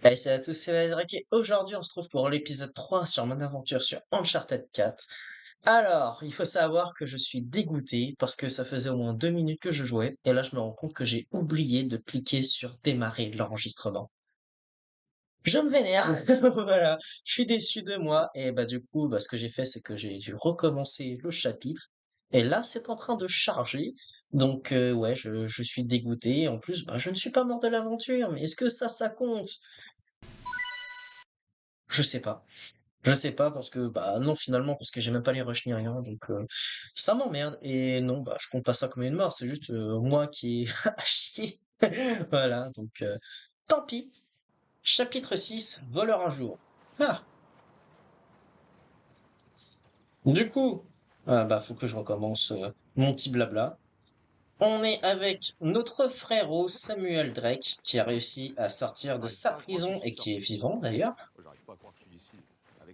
Allez, salut à tous, c'est Lazarek et aujourd'hui on se trouve pour l'épisode 3 sur mon aventure sur Uncharted 4. Alors, il faut savoir que je suis dégoûté parce que ça faisait au moins 2 minutes que je jouais et là je me rends compte que j'ai oublié de cliquer sur démarrer l'enregistrement. Je me vénère, voilà, je suis déçu de moi et bah du coup ce que j'ai fait c'est que j'ai dû recommencer le chapitre et là c'est en train de charger donc ouais je suis dégoûté. En plus je ne suis pas mort de l'aventure mais est-ce que ça compte? Je sais pas. Je sais pas parce que non finalement parce que j'ai même pas les rushs ni rien donc ça m'emmerde et non je compte pas ça comme une mort, c'est juste moi qui ai à chier. Voilà donc tant pis. Chapitre 6, voleur un jour. Ah, du coup, faut que je recommence mon petit blabla. On est avec notre frérot Samuel Drake qui a réussi à sortir de sa prison et qui est vivant d'ailleurs,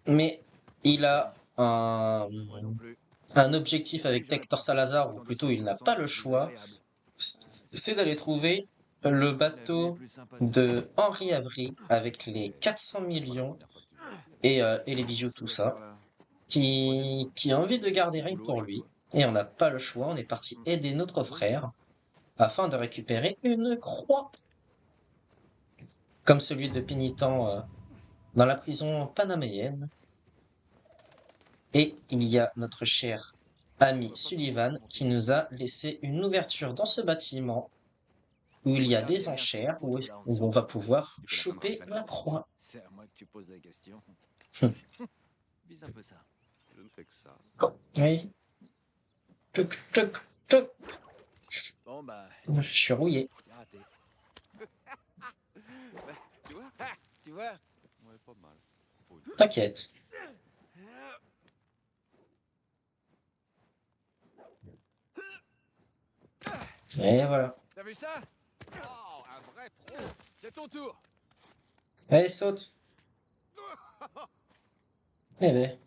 mais il a un objectif avec Hector Salazar, ou plutôt il n'a pas le choix, c'est d'aller trouver le bateau de Henri Avery avec les 400 millions et les bijoux, tout ça, qui a envie de garder rien que pour lui. Et on n'a pas le choix, on est parti aider notre frère afin de récupérer une croix, comme celui de pénitent dans la prison panaméenne. Et il y a notre cher ami Sullivan qui nous a laissé une ouverture dans ce bâtiment où il y a des enchères où on va pouvoir choper la croix. C'est à moi que tu poses la question. Hum. Vise un peu ça. Je ne fais que ça. Oui. Tuc, tuc, tuc. Bon Je suis rouillé. c'est raté. Tu vois? Tu vois? Ouais, pas mal. Pour une fois. T'inquiète. Et voilà. T'as vu ça? Oh, un vrai pro. C'est ton tour. Allez, saute. Eh ben.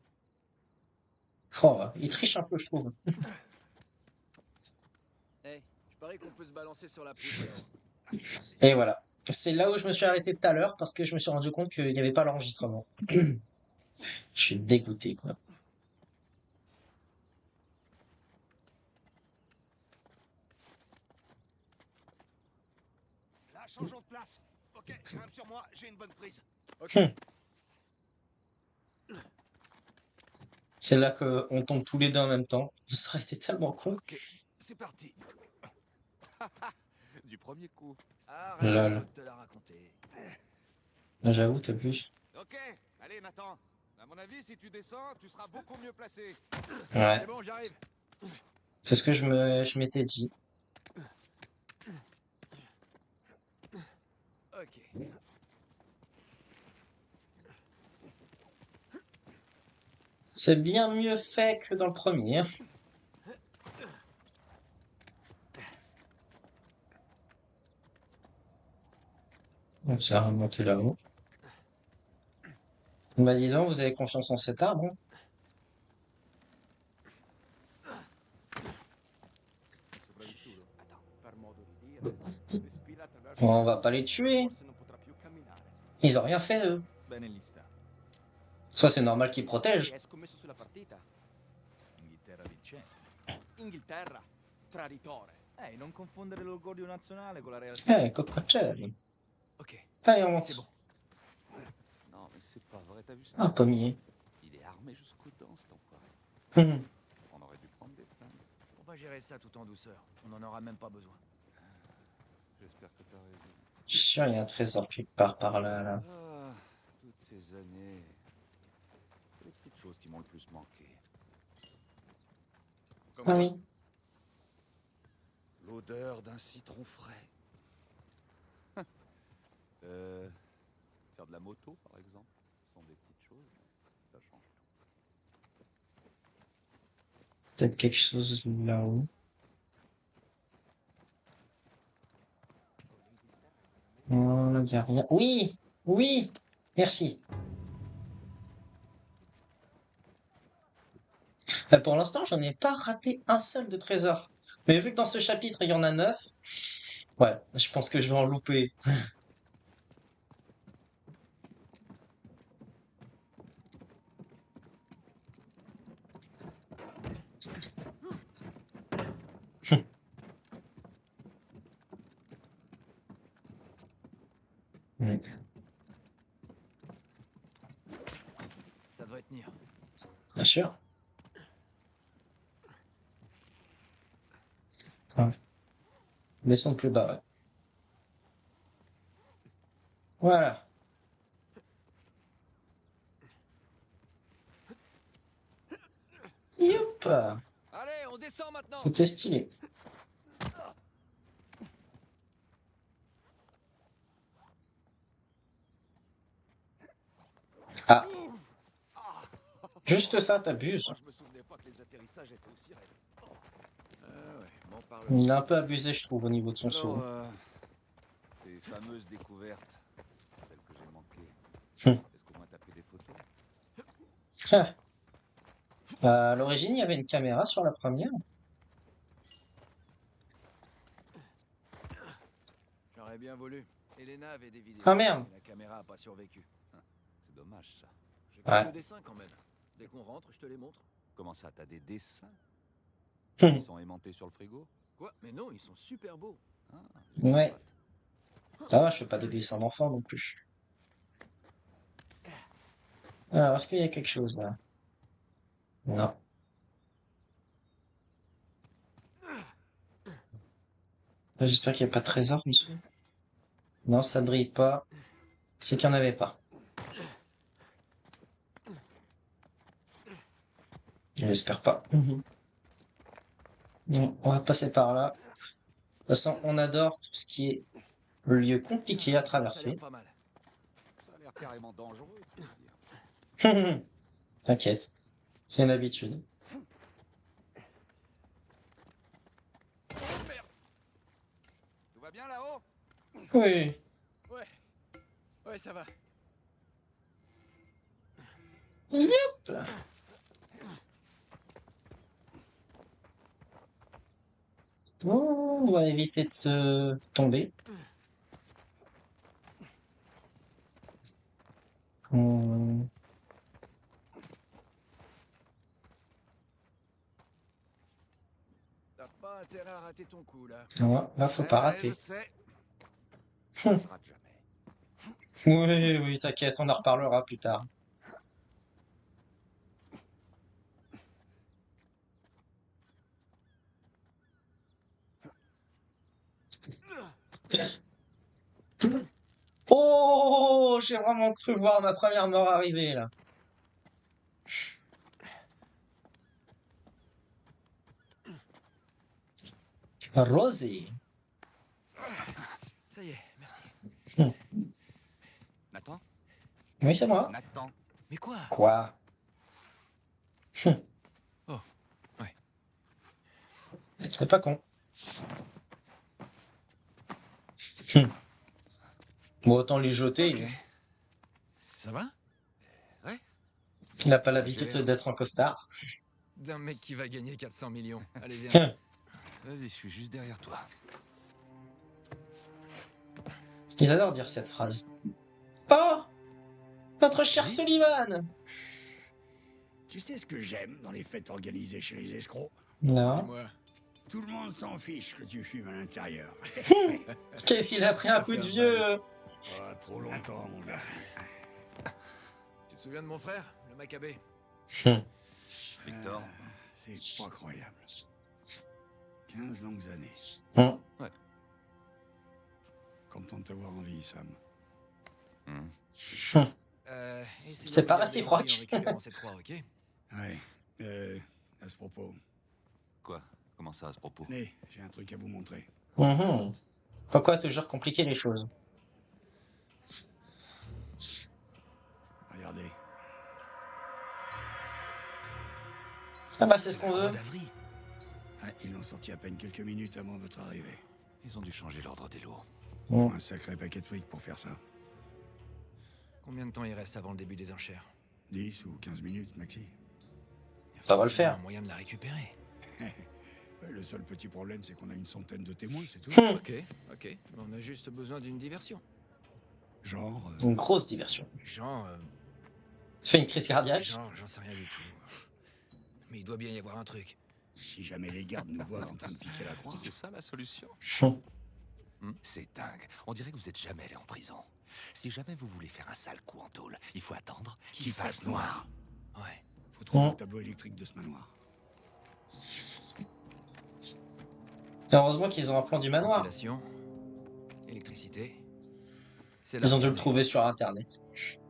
Oh, il triche un peu, je trouve. Je parie qu'on peut se balancer sur la poutre. Et voilà. C'est là où je me suis arrêté tout à l'heure parce que je me suis rendu compte qu'il n'y avait pas l'enregistrement. Je suis dégoûté, quoi. Là, changeons de place. Ok, grimpe sur moi, j'ai une bonne prise. Ok. Hum. C'est là qu'on tombe tous les deux en même temps. Ça aurait été tellement con. Ok. C'est parti. Du premier coup. Arrête Lol. un peu de te la raconter. J'avoue, t'as plus. Ok, allez Nathan. À mon avis, si tu descends, tu seras beaucoup mieux placé. Ouais. C'est bon, j'arrive. C'est ce que je m'étais dit. Ok. C'est bien mieux fait que dans le premier. Donc ça va remonter là-haut. Bah dis donc, vous avez confiance en cet arbre, hein? On va pas les tuer. Ils ont rien fait, eux. Bene lista. Soit c'est normal qu'ils protègent. Hai scommesso sulla partita? Inghilterra vincente. Inghilterra, traditore. Non confondere l'orgoglio nazionale con la realtà. Coccocelli. Ok. Allez, on C'est monte. bon. Non, mais c'est pas vrai, t'as vu ça? Un pommier. Il est armé jusqu'aux dents, cet enfoiré. Hum. On aurait dû prendre des flingues. On va gérer ça tout en douceur. On en aura même pas besoin. J'espère que t'as raison. Je suis sûr, il y a un trésor quelque part par là, là. Ah, toutes ces années. C'est les petites choses qui m'ont le plus manqué. Ah oui. L'odeur d'un citron frais. Faire de la moto, par exemple, ce sont des petites choses, mais ça change tout. Peut-être quelque chose là-haut. Non, là, il n'y a rien. Oui! Oui! Merci. Pour l'instant, j'en ai pas raté un seul de trésor. Mais vu que dans ce chapitre, il y en a 9, ouais, je pense que je vais en louper. Mm. Ça devrait tenir. Bien sûr. Ouais. Descendre plus bas, ouais. Voilà. Youp! Allez, on descend maintenant. C'était stylé. Ah, juste ça, t'abuses. Moi, je me souvenais pas que les atterrissages étaient aussi raides. Ouais, bon, parle. Il a un peu abusé, je trouve, au niveau de son saut. Alors, ces fameuses découvertes, celles que j'ai manquées, Hum. est-ce qu'au moins t'as pris des photos? À l'origine, il y avait une caméra sur la première. J'aurais bien voulu. Elena avait des vidéos. Ah merde. Mais la caméra a pas survécu. C'est dommage ça. J'ai Ouais. quelques dessins quand même. Dès qu'on rentre, je te les montre. Comment ça, t'as des dessins? Hum. Ils sont aimantés sur le frigo? Quoi? Mais non, ils sont super beaux. Ah, j'ai Ouais. hâte. Ça va, je fais pas des dessins d'enfants non plus. Alors, est-ce qu'il y a quelque chose là? Non. J'espère qu'il n'y a pas de trésor en dessous. Non, ça brille pas. C'est qu'il n'y en avait pas. Je l'espère pas. Bon, on va passer par là. De toute façon, on adore tout ce qui est lieu compliqué à Ça a traverser. l'air pas mal. Ça a l'air carrément dangereux, tu veux dire. T'inquiète, c'est une habitude. Tout va bien là-haut? Oui. Ouais. Ouais, ça va. Yep. Oh, on va éviter de tomber. Hum, T'as pas intérêt à rater ton coup, là. ouais, là, faut pas Ouais, rater. je sais. Je rate Oui, jamais. oui, t'inquiète, on en reparlera plus tard. Oh, j'ai vraiment cru voir ma première mort arriver là. Rosie. Ça y est, merci. Nathan? Oui, c'est moi. Nathan? Mais quoi? Quoi? Oh, ouais. C'est pas con. Bon, autant lui jeter. Ok. Ça va? Il n'a pas J'ai l'habitude l'air d'être en costard. d'un mec qui va gagner 400 millions. Allez, viens. Tiens, Vas-y, je suis juste derrière toi. ils adorent dire cette phrase. Oh, notre cher Oui. Sullivan. Tu sais ce que j'aime dans les fêtes organisées chez les escrocs? Non. Dis-moi. Tout le monde s'en fiche que tu fumes à l'intérieur. Qu'est-ce qu'il a pris un coup de vieux? Pas trop longtemps, mon garçon. Tu te souviens de mon frère, le Maccabée? Victor? C'est pas croyable. 15 longues années. Content de t'avoir en vie, Sam. C'est pas réciproque. En récupérant cette croix, ok? Ouais. À ce propos. Quoi? Comment ça, à ce propos? Venez, j'ai un truc à vous montrer. Pourquoi toujours compliquer les choses? Regardez. Ah bah c'est ce qu'on veut. d'Avry. Ils l'ont sorti à peine quelques minutes avant votre arrivée. Ils ont dû changer l'ordre des lots. Faut un sacré paquet de fric pour faire ça. Combien de temps il reste avant le début des enchères? 10 ou 15 minutes, maxi. Ça va le S'il y a faire. un moyen de la récupérer. Ouais, le seul petit problème, c'est qu'on a une centaine de témoins, c'est tout. Ok, ok. On a juste besoin d'une diversion. Genre, Une grosse diversion. Genre, Fais une crise cardiaque. j'en sais rien du tout. Mais il doit bien y avoir un truc. si jamais les gardes nous voient en train de piquer la croix. C'est ça la solution? C'est dingue. On dirait que vous êtes jamais allé en prison. Si jamais vous voulez faire un sale coup en tôle, il faut attendre qu'il fasse noir. Ouais. Faut trouver Mmh. le tableau électrique de ce manoir. Heureusement qu'ils ont un plan du manoir. Ventilation, électricité. C'est Ils là ont dû qu'on le est. trouver sur internet.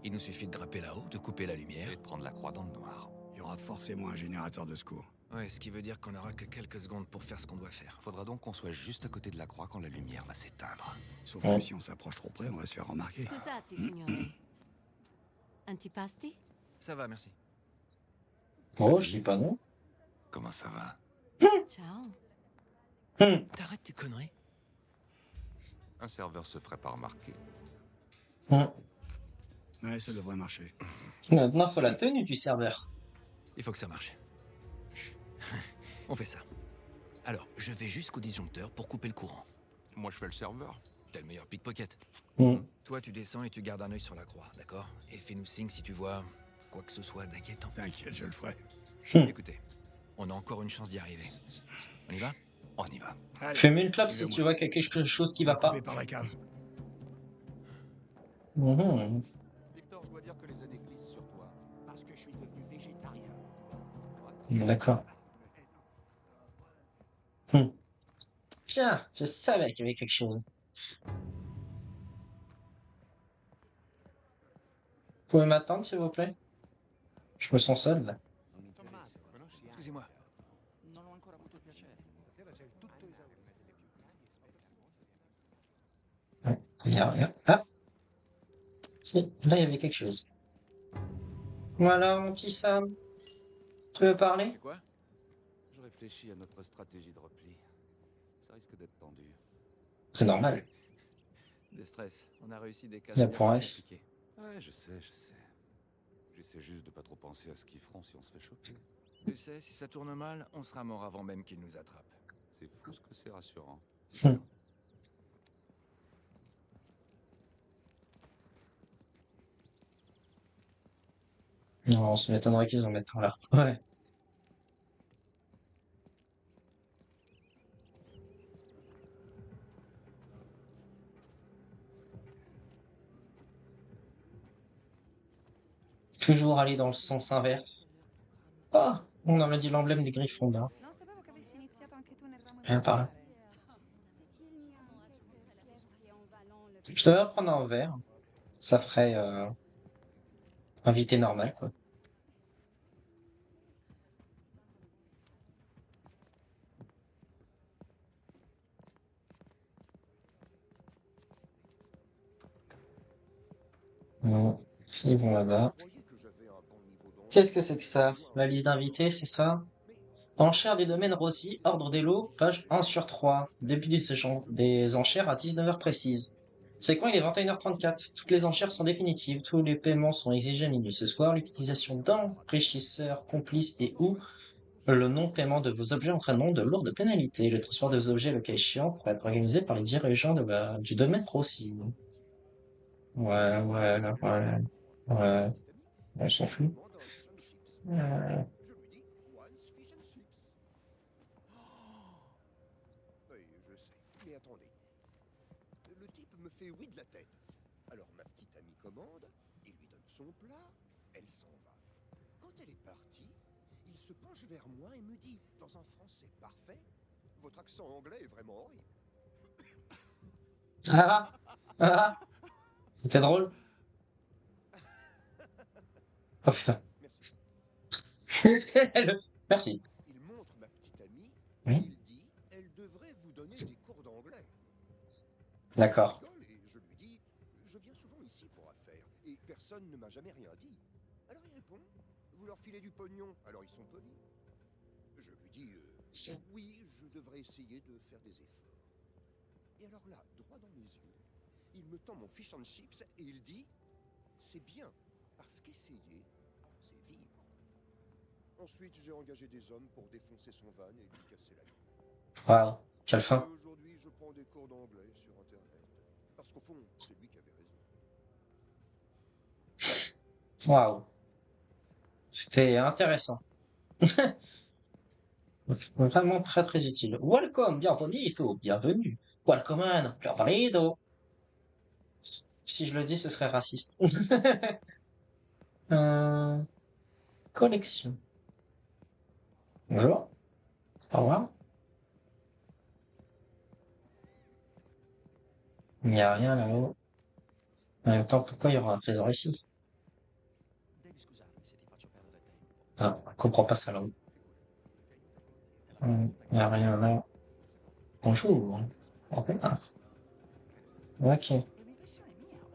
Il nous suffit de grimper là-haut, de couper la lumière. Et de prendre la croix dans le noir. Il y aura forcément un générateur de secours. Ouais, ce qui veut dire qu'on n'aura que quelques secondes pour faire ce qu'on doit faire. Faudra donc qu'on soit juste à côté de la croix quand la lumière va s'éteindre. Sauf Ouais. que si on s'approche trop près, on va se faire remarquer. Scusate, signore. Antipasti? Ça va, merci. Oh, je dis pas non. Comment ça va? Ciao. T'arrêtes tes conneries. Un serveur se ferait pas remarquer. Ouais, ça devrait marcher. Maintenant, faut la tenue du serveur. Il faut que ça marche. On fait ça. Alors, je vais jusqu'au disjoncteur pour couper le courant. Moi, je fais le serveur. T'es le meilleur pickpocket. Mm. Toi, tu descends et tu gardes un œil sur la croix, d'accord? Et fais-nous signe si tu vois quoi que ce soit d'inquiétant. T'inquiète, je le ferai. Écoutez, on a encore une chance d'y arriver. On y va? On y va. Allez, Fais-moi une clope si suivez-moi. tu vois quelque chose qui On va pas. couper par la cave. Mhm. Victor, je dois dire que les années glissent sur toi. Parce que je suis devenu végétarien. D'accord. Tiens, je savais qu'il y avait quelque chose. Vous pouvez m'attendre, s'il vous plaît? Je me sens seul, là. Excusez-moi. Ouais, il y a rien. Ah! Si, là, il y avait quelque chose. Voilà, mon petit Sam. Tu veux parler? C'est quoi? Je réfléchis à notre stratégie de repli. Ça risque d'être tendu. C'est normal. Des stress. On a réussi des cas. Il y a point S. Ouais, je sais, je sais. J'essaie juste de pas trop penser à ce qu'ils feront si on se fait choper. Tu sais, si ça tourne mal, on sera mort avant même qu'ils nous attrapent. C'est fou ce que c'est rassurant. Hmm. Non, on se m'étonnerait qu'ils en mettent un là. Ouais. Toujours aller dans le sens inverse. Ah! On aurait dit l'emblème des Griffons, là. Non sapevo che avessi iniziato anche tu nel ramo Viens par là. di Je devrais prendre un verre. Ça ferait invité normal, quoi. Non. Ils vont là-bas. Qu'est-ce que c'est que ça? La liste d'invités, c'est ça? Enchères des domaines Rossi, ordre des lots, page 1 sur 3. Début des enchères à 19h précises. C'est quand il est 21h34. Toutes les enchères sont définitives. Tous les paiements sont exigés à minuit ce soir. L'utilisation d'enrichisseurs, complices et ou le non-paiement de vos objets entraînant de lourdes pénalités. Le transport de vos objets, le cas échéant, pourrait être organisé par les dirigeants du domaine Rossi. Ouais, ouais, ouais, ouais. On s'en fout. Oui, je sais. Mais attendez. Le type me fait oui de la tête. Alors ma petite amie commande, il lui donne son plat, elle s'en va. Quand elle est partie, il se penche vers moi et me dit, dans un français parfait, votre accent anglais est vraiment horrible. Ah! Ah! C'était drôle. Oh putain. Merci. Il montre ma petite amie, Oui. et il dit, elle devrait vous donner des cours d'anglais. D'accord. Je rigole et je lui dis, je viens souvent ici pour affaires, et personne ne m'a jamais rien dit. Alors il répond, vous leur filez du pognon, alors ils sont polis. Je lui dis, oui, je devrais essayer de faire des efforts. Et alors là, droit dans mes yeux, il me tend mon fish and chips et il dit, c'est bien, parce qu'essayer, c'est vivre. Ensuite, j'ai engagé des hommes pour défoncer son van et lui casser la gueule. Waouh, quelle Et fin. aujourd'hui, je prends des cours d'anglais sur Internet. Parce qu'au fond, c'est lui qui avait raison. Waouh. C'était intéressant. Vraiment très très utile. Welcome, bienvenido, bienvenue. Welcome in, bienvenido. Si je le dis, ce serait raciste. Euh, collection. Bonjour. Au revoir. Il n'y a rien là-haut. En même temps, pourquoi il y aura un trésor ici? Ah, on comprend pas ça là-haut. Il n'y a rien là. Bonjour. Au revoir. Ok.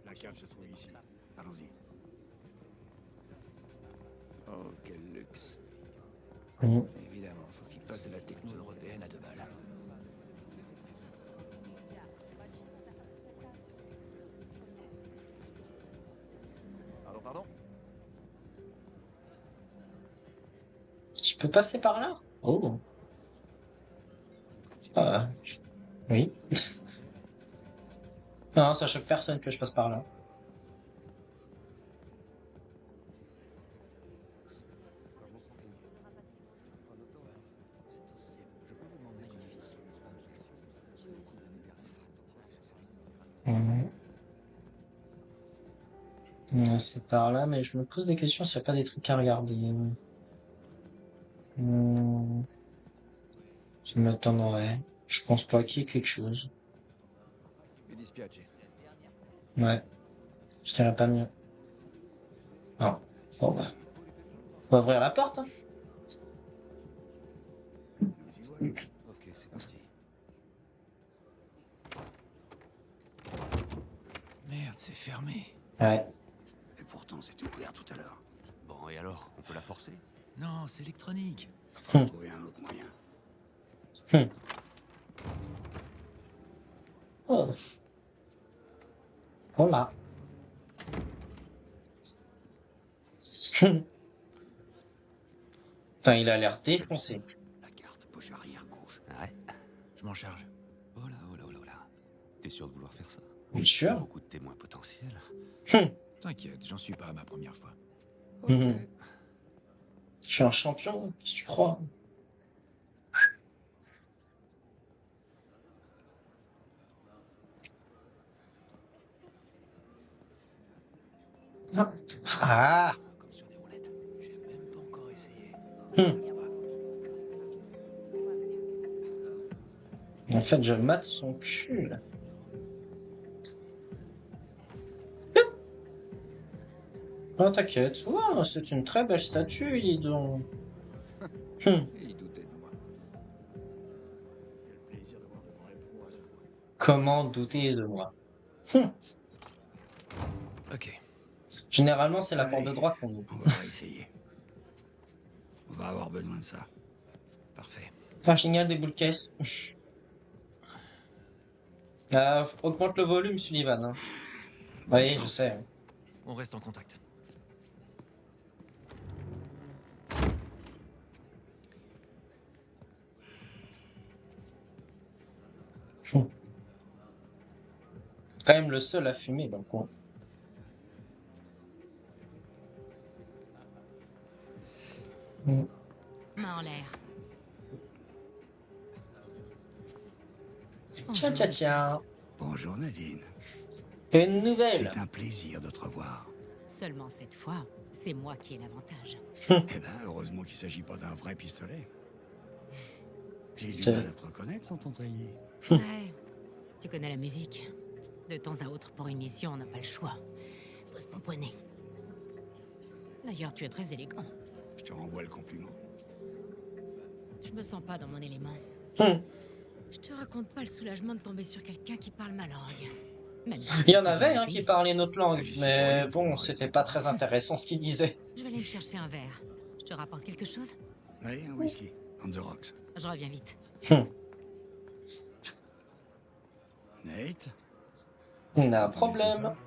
La cave se trouve ici. Allons-y. Oh, quel luxe. Mm. Évidemment, faut qu'il passe de la techno européenne à 2 balles. Pardon, pardon. Je peux passer par là? Oh. Oui. Non, ça choque personne que je passe par là. Mhm. C'est par là, mais je me pose des questions s'il n'y a pas des trucs à regarder. Hmm, Je m'attendrais. Je pense pas qu'il y ait quelque chose. Mi dispiace. Ouais, je dirais pas mieux. Non. Bon, bah. On va ouvrir la porte, hein. Nous y voilà. Ok, c'est parti. Merde, c'est fermé. Ouais. Et pourtant, c'était ouvert tout à l'heure. Bon, et alors, on peut la forcer? Non, c'est électronique. Faut trouver un autre moyen. Oh. Oh là. Putain, il a l'air défoncé. La carte poche arrière gauche. Ouais. Je m'en charge. Oh là, oh là, oh là, oh là. T'es sûr de vouloir faire ça? Bien Il y a sûr. beaucoup de témoins potentiels. T'inquiète, j'en suis pas à ma première fois. Ok. Mhm. Je suis un champion, qu'est-ce que tu crois? Ah. Ah. Comme sur des roulettes. J'ai même pas encore essayé. Hmm. En fait, je mate son cul, là. Oh, t'inquiète. Ouah, c'est une très belle statue, dis donc. Et il doutait de moi. Quel plaisir de voir de vrais pros à l'œuvre. Comment douter de moi? Ok. Généralement, c'est la porte de Allez, droite qu'on ouvre. On va essayer. On va avoir besoin de ça. Parfait. Ah, génial, des boules caisses. Augmente le volume, Sullivan. Hein. Bonne Oui, je chance. sais. On reste en contact. Quand même le seul à fumer dans le coin. Main en l'air. Tiens, tiens, tiens. Bonjour Nadine. Une nouvelle. C'est un plaisir de te revoir. Seulement cette fois, c'est moi qui ai l'avantage. Eh ben, heureusement qu'il s'agit pas d'un vrai pistolet. J'ai du C'est- mal à te reconnaître sans t'entraîner. Ouais, tu connais la musique. De temps à autre, pour une mission, on n'a pas le choix. Faut se pomponner. D'ailleurs, tu es très élégant. Je te renvoie le compliment. Je me sens pas dans mon élément. Hmm. Je te raconte pas le soulagement de tomber sur quelqu'un qui parle ma langue. Même si Il y en je avait comprends hein, qui rien. parlaient notre langue, mais bon, c'était pas très intéressant ce qu'il disait. Je vais aller me chercher un verre. Je te rapporte quelque chose? Oui, un whisky. On the rocks. Je reviens vite. Nate? On a un T'as problème. entendu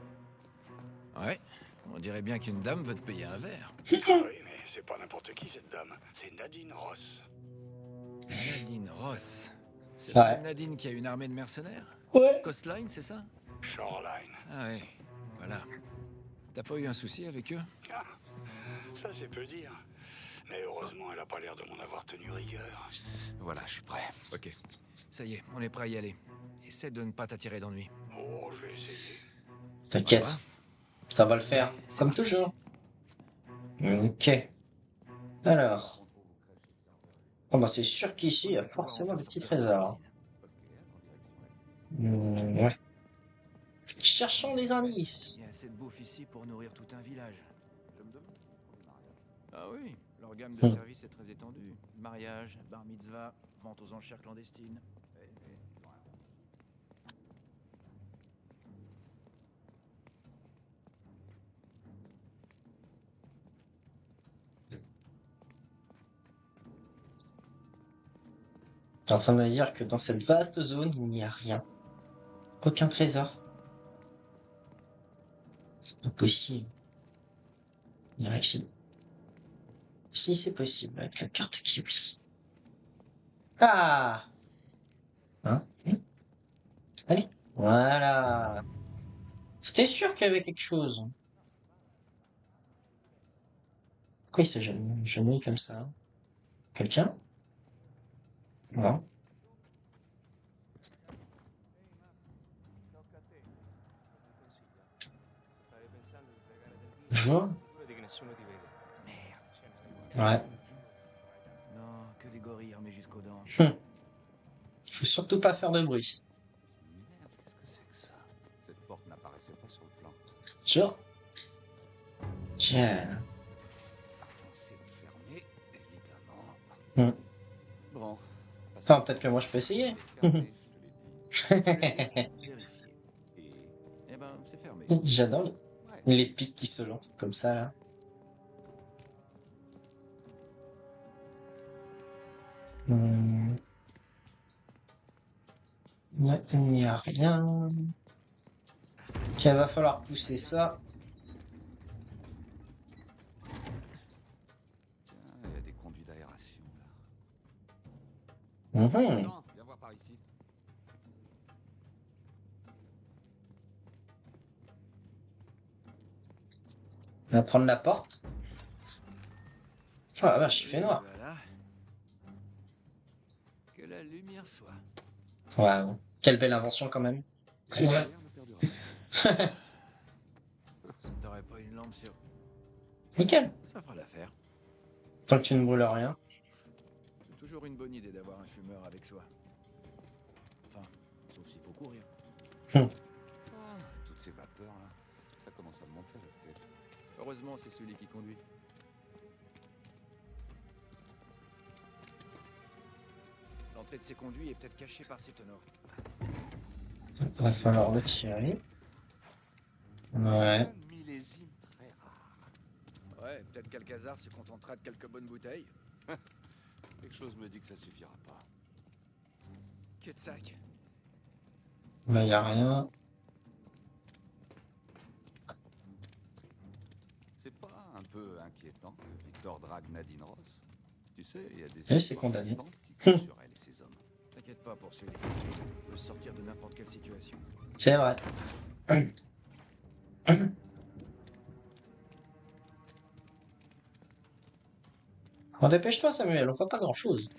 Ouais. On dirait bien qu'une dame veut te payer un verre. tout ça? Ah oui, mais c'est pas n'importe qui cette dame, c'est Nadine Ross. Nadine Ross. C'est Ouais. pas Nadine qui a une armée de mercenaires? Ouais. Coastline, c'est ça? Shoreline. Ah ouais, voilà. T'as pas eu un souci avec eux? Ah, ça c'est peu dire. Mais heureusement, elle a pas l'air de m'en avoir tenu rigueur. Voilà, je suis prêt. Ok. Ça y est, on est prêt à y aller. Essaie de ne pas t'attirer d'ennui. Oh, je vais essayer. T'inquiète, ça va le faire, C'est comme parti. toujours. Ok. Alors. Oh bah c'est sûr qu'ici, il y a forcément des petits trésors. Ouais. Cherchons des indices. Il y a assez de bouffe ici pour nourrir tout un village. Ah oui, leur gamme de services est très étendue. Mariage, bar mitzvah, vente aux enchères clandestines. T'es en train de me dire que dans cette vaste zone, il n'y a rien. Aucun trésor. C'est pas possible. Il y a si. Si c'est possible, avec la carte kiwi. Ah! Hein? Allez. Voilà. C'était sûr qu'il y avait quelque chose. Pourquoi il s'est jamais comme ça? Quelqu'un? Non. Je vois. Ouais. Non, que des gorilles armés jusqu'aux dents. Il faut surtout pas faire de bruit. Merde, qu'est-ce que c'est que ça? Cette porte n'apparaissait pas sur le plan. Genre. Tiens. C'est fermé, évidemment. Hmm. Bon. Enfin, peut-être que moi je peux essayer. Vérifier. Eh ben, c'est fermé. J'adore les pics qui se lancent comme ça là. Là, il n'y a rien. Il va falloir pousser ça. Tiens, il y a des conduits d'aération là. Mhm. Non, viens voir par ici. On va prendre la porte. Oh la vache, il fait noir. Voilà. Que la lumière soit. Waouh. Quelle belle invention quand même. Rien ne perdura. T'aurais pas une lampe sur... Nickel. Ça fera l'affaire. Tant que tu ne brûles rien. C'est toujours une bonne idée d'avoir un fumeur avec soi. Enfin, sauf s'il faut courir. Ah, toutes ces vapeurs là, ça commence à me monter à la tête. Heureusement, c'est celui qui conduit. L'entrée de ces conduits est peut-être cachée par ces tonneaux. Il va falloir le tirer. Ouais. Un millésime très rare. Ouais, peut-être qu'Alcazar se contentera de quelques bonnes bouteilles. Quelque chose me dit que ça suffira pas. Que de sac. Bah, il n'y a rien. C'est pas un peu inquiétant que Victor drague Nadine Ross? Tu sais, il y a des Oui, c'est histoires condamné. flippantes qui courent sur elle et ses hommes. T'inquiète pas pour celui qui peut sortir de n'importe quelle situation. C'est vrai. Bon, dépêche-toi, Samuel, on voit pas grand-chose.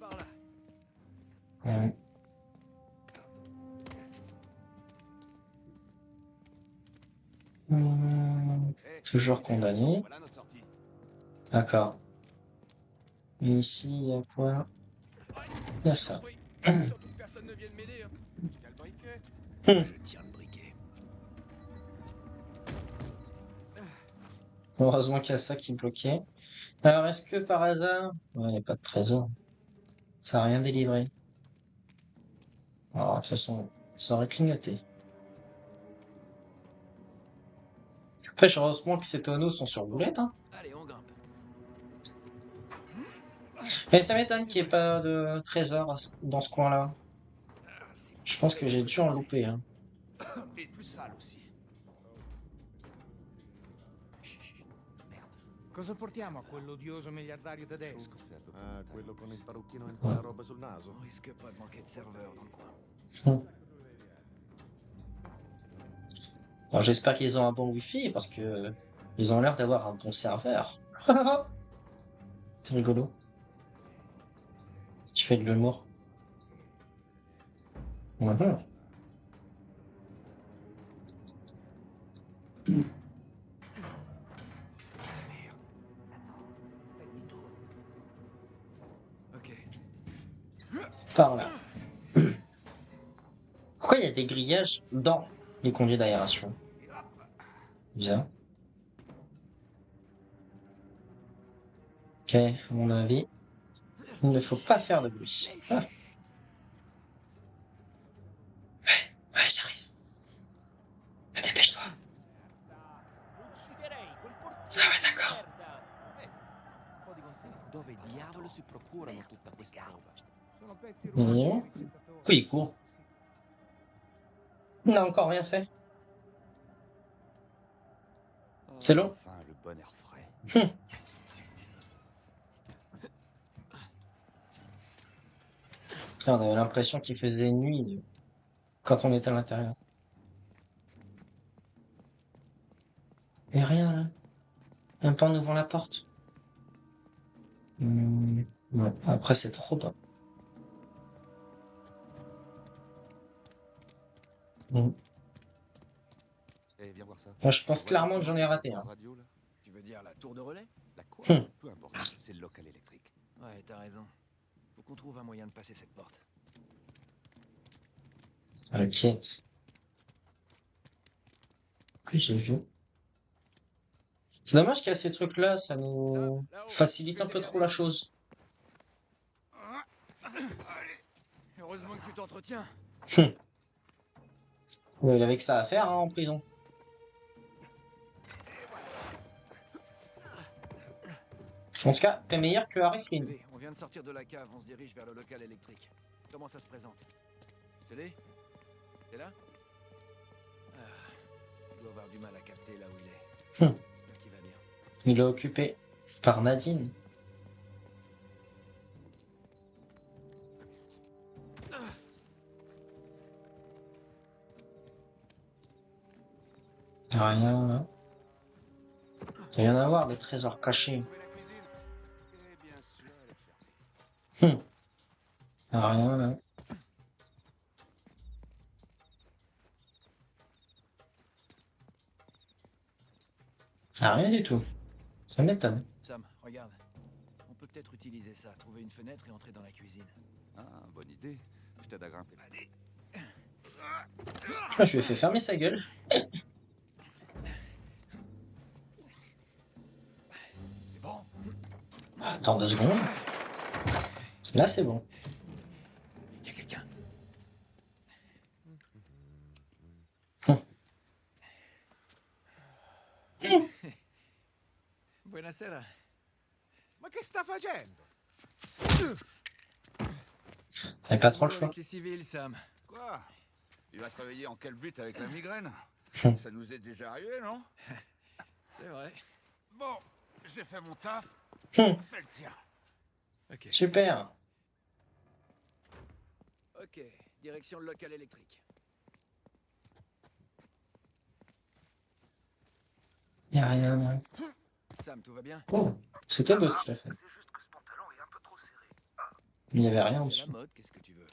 Par là. Ouais. Toujours condamné. Voilà notre sortie. D'accord. Et ici, il y a quoi? Il y a ça. Oui, surtout que personne ne vienne m'aider. Hein. Tiens le briquet. Je tiens le briquet. Heureusement qu'il y a ça qui est bloqué. Alors, est-ce que par hasard... Ouais, il n'y a pas de trésor. Ça n'a rien délivré. Alors, de toute façon, ça aurait clignoté. Après, heureusement que ces tonneaux sont sur boulette, hein. Allez, on grimpe. Et ça m'étonne qu'il n'y ait pas de trésor dans ce coin-là. Je pense que j'ai dû en louper, hein. Et plus sale aussi. Cosa portiamo a quell'odioso miliardario tedesco? Ah, quello con il parrucchino e quella roba sul naso? On risque pas de manquer de serveurs dans le coin. Alors j'espère qu'ils ont un bon wifi parce que ils ont l'air d'avoir un bon serveur. C'est rigolo. Tu fais de l'humour. Mhm. Ok. Par là. Pourquoi il y a des grillages dans les conduits d'aération? Bien. Ok, à mon avis, il ne faut pas faire de bruit. Ah. Ouais, j'arrive. Mais dépêche-toi. Ah ouais, d'accord. Dove diavolo si procurano tutta questa roba? Voyons. Pourquoi il court? Il n'a encore rien fait. C'est long. Enfin, le bon air frais. On avait l'impression qu'il faisait nuit quand on était à l'intérieur. Et rien là. Même pas en ouvrant la porte. Ouais. Après, c'est trop bas. Eh, viens voir ça. Moi, je pense Voilà, clairement que tu j'en ai vois, raté la un. Tu radio, là. veux dire la tour de relais? La quoi? Hum. Peu importe, c'est le local électrique. Ouais, t'as raison. Faut qu'on trouve un moyen de passer cette porte. Inquiète. Que j'ai vu. C'est dommage qu'il y a ces trucs-là, ça nous facilite un peu trop la chose. Heureusement que tu t'entretiens. Ouais, il avait que ça à faire hein, en prison. En tout cas, t'es meilleur que Harry Flynn. Sully, on vient de sortir de la cave, on se dirige vers le local électrique. Comment ça se présente? Sully? T'es là? Il doit avoir du mal à capter là où il est. J'espère qu'il va bien. Il est occupé par Nadine. Y a rien là. Il doit y en avoir des trésors cachés. Eh bien sûr, elle est fermée. Y a rien là. Y a rien du tout. Ça m'étonne. Sam, regarde. On peut peut-être utiliser ça, trouver une fenêtre et entrer dans la cuisine. Ah, bonne idée. Je t'aide à grimper. Allez. Ah, je lui ai fait fermer sa gueule. C'est bon. Attends 2 secondes. Là, c'est bon. Il y a quelqu'un. Buonasera. Ma che sta facendo? T'avais pas trop le Boulot choix. avec les civils, Sam. Quoi? Il va se réveiller en quel but avec la migraine? Ça nous est déjà arrivé, non? C'est vrai. Bon, j'ai fait mon taf. Hum. Fais le tien. Ok. Super. Ok. Direction le local électrique. Y a rien là. Sam, tout va bien? Oh, c'était beau ce qu'il a fait. C'est juste que ce pantalon est un peu trop serré. Il n'y avait rien en C'est la dessous. mode, qu'est-ce que tu veux?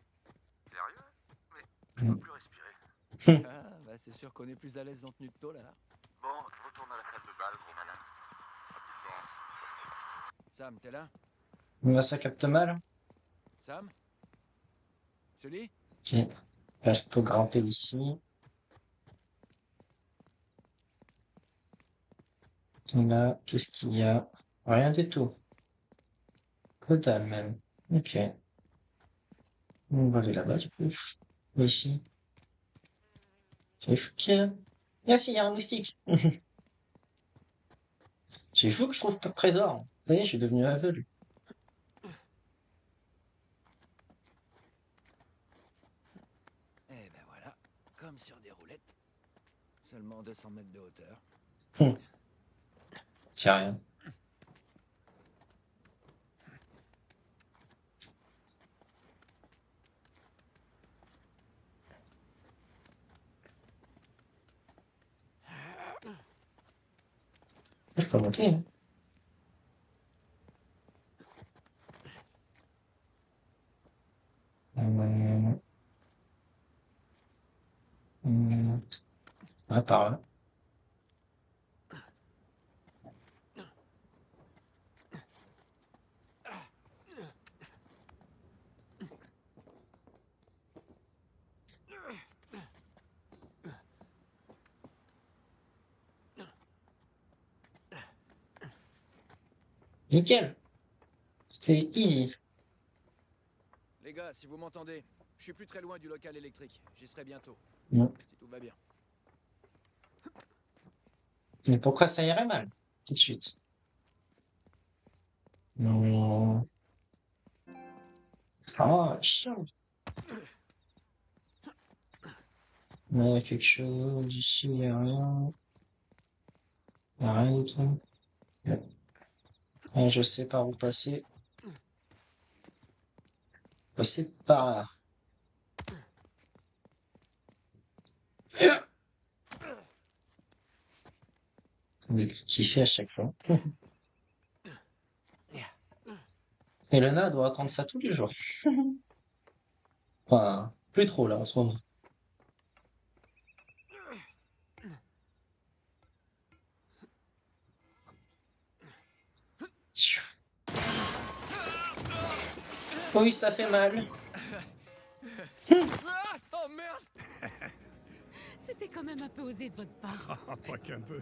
Sérieux? Mais je peux plus respirer. Ah, bah c'est sûr qu'on est plus à l'aise en tenue de tôle alors. Bon, je retourne à la salle de bal, gros malin. Sam, t'es là? Là, ça capte mal. Sam? Sully? Ok. Là, je peux grimper ici. Et là, qu'est-ce qu'il y a? Rien du tout. Que dalle même. Ok. On va aller là-bas du coup. Et ici. C'est fou qu'il y a. Ah si, il y a un moustique. C'est fou que je trouve pas de trésor. Ça y est, je suis devenu aveugle. Eh ben voilà, comme sur des roulettes. Seulement 200 mètres de hauteur. C'est rien. Je peux monter, hein. Hum, Ouais, par là. Nickel. C'était easy. Les gars, si vous m'entendez, je suis plus très loin du local électrique. J'y serai bientôt. Non. Si tout va bien. Mais pourquoi ça irait mal? Tout de suite. Non. Ah, chiant. Il y a quelque chose d'ici, il n'y a rien. Il n'y a rien du tout. Ouais, je sais par où passer. Passer par là. Il fait à chaque fois. Et Lena doit attendre ça tous les jours. Enfin, plus trop là en ce moment. Oui, ça fait mal. Ah, oh merde! C'était quand même un peu osé de votre part. Ah, pas qu'un peu.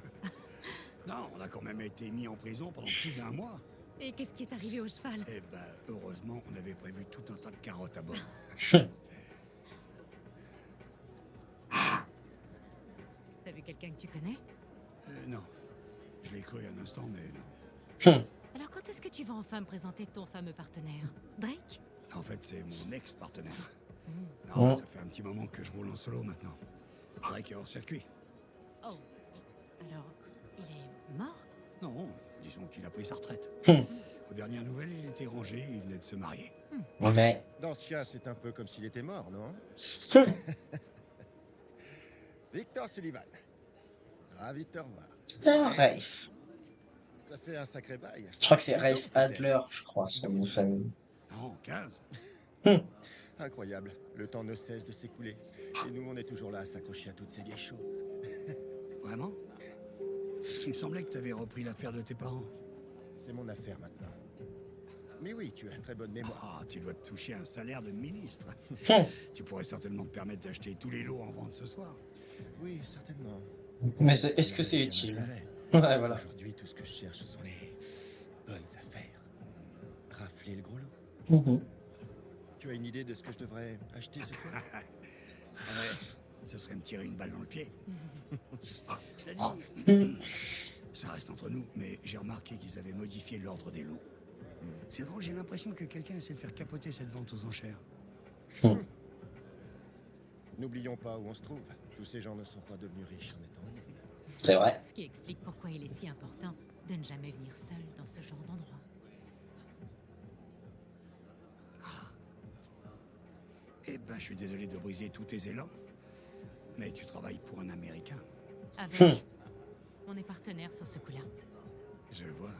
Non, on a quand même été mis en prison pendant plus d'1 mois. Et qu'est-ce qui est arrivé au cheval? Eh ben, heureusement, on avait prévu tout un tas de carottes à bord. T'as vu quelqu'un que tu connais? Non. Je l'ai cru un instant, mais non. Alors quand est-ce que tu vas enfin me présenter ton fameux partenaire? Drake? En fait, c'est mon ex-partenaire. Oh. Non, ça fait un petit moment que je roule en solo maintenant. Drake est hors circuit. Oh. Alors, il est mort? Non, disons qu'il a pris sa retraite. Aux dernières nouvelles, il était rangé, il venait de se marier. Ouais. Dans ce cas, c'est un peu comme s'il était mort, non? Victor Sullivan. Ravi de te revoir. Ah, Rafe. Ça fait un sacré bail. Je crois que c'est Rafe Adler, je crois, son nom de famille. Non, 15. Incroyable. Le temps ne cesse de s'écouler. Et nous, on est toujours là à s'accrocher à toutes ces vieilles choses. Vraiment? Il me semblait que tu avais repris l'affaire de tes parents. C'est mon affaire maintenant. Mais oui, tu as très bonne mémoire. Ah, tu dois te toucher un salaire de ministre. Tu pourrais certainement te permettre d'acheter tous les lots en vente ce soir. Oui, certainement. Mais est-ce que c'est Aucun utile? intérêt. Ouais, voilà. Aujourd'hui, tout ce que je cherche, ce sont les bonnes affaires. Rafler le gros lot. Mhm. Tu as une idée de ce que je devrais acheter ce soir? Ouais, ce serait me tirer une balle dans le pied. Cela dit, ça reste entre nous, mais j'ai remarqué qu'ils avaient modifié l'ordre des lots. C'est drôle, j'ai l'impression que quelqu'un essaie de faire capoter cette vente aux enchères. N'oublions pas où on se trouve. Tous ces gens ne sont pas devenus riches en étant honnêtes. C'est vrai. Ce qui explique pourquoi il est si important de ne jamais venir seul dans ce genre d'endroit. Eh ben, je suis désolé de briser tous tes élans, mais tu travailles pour un Américain. Avec. On est partenaires sur ce coup-là. Je vois.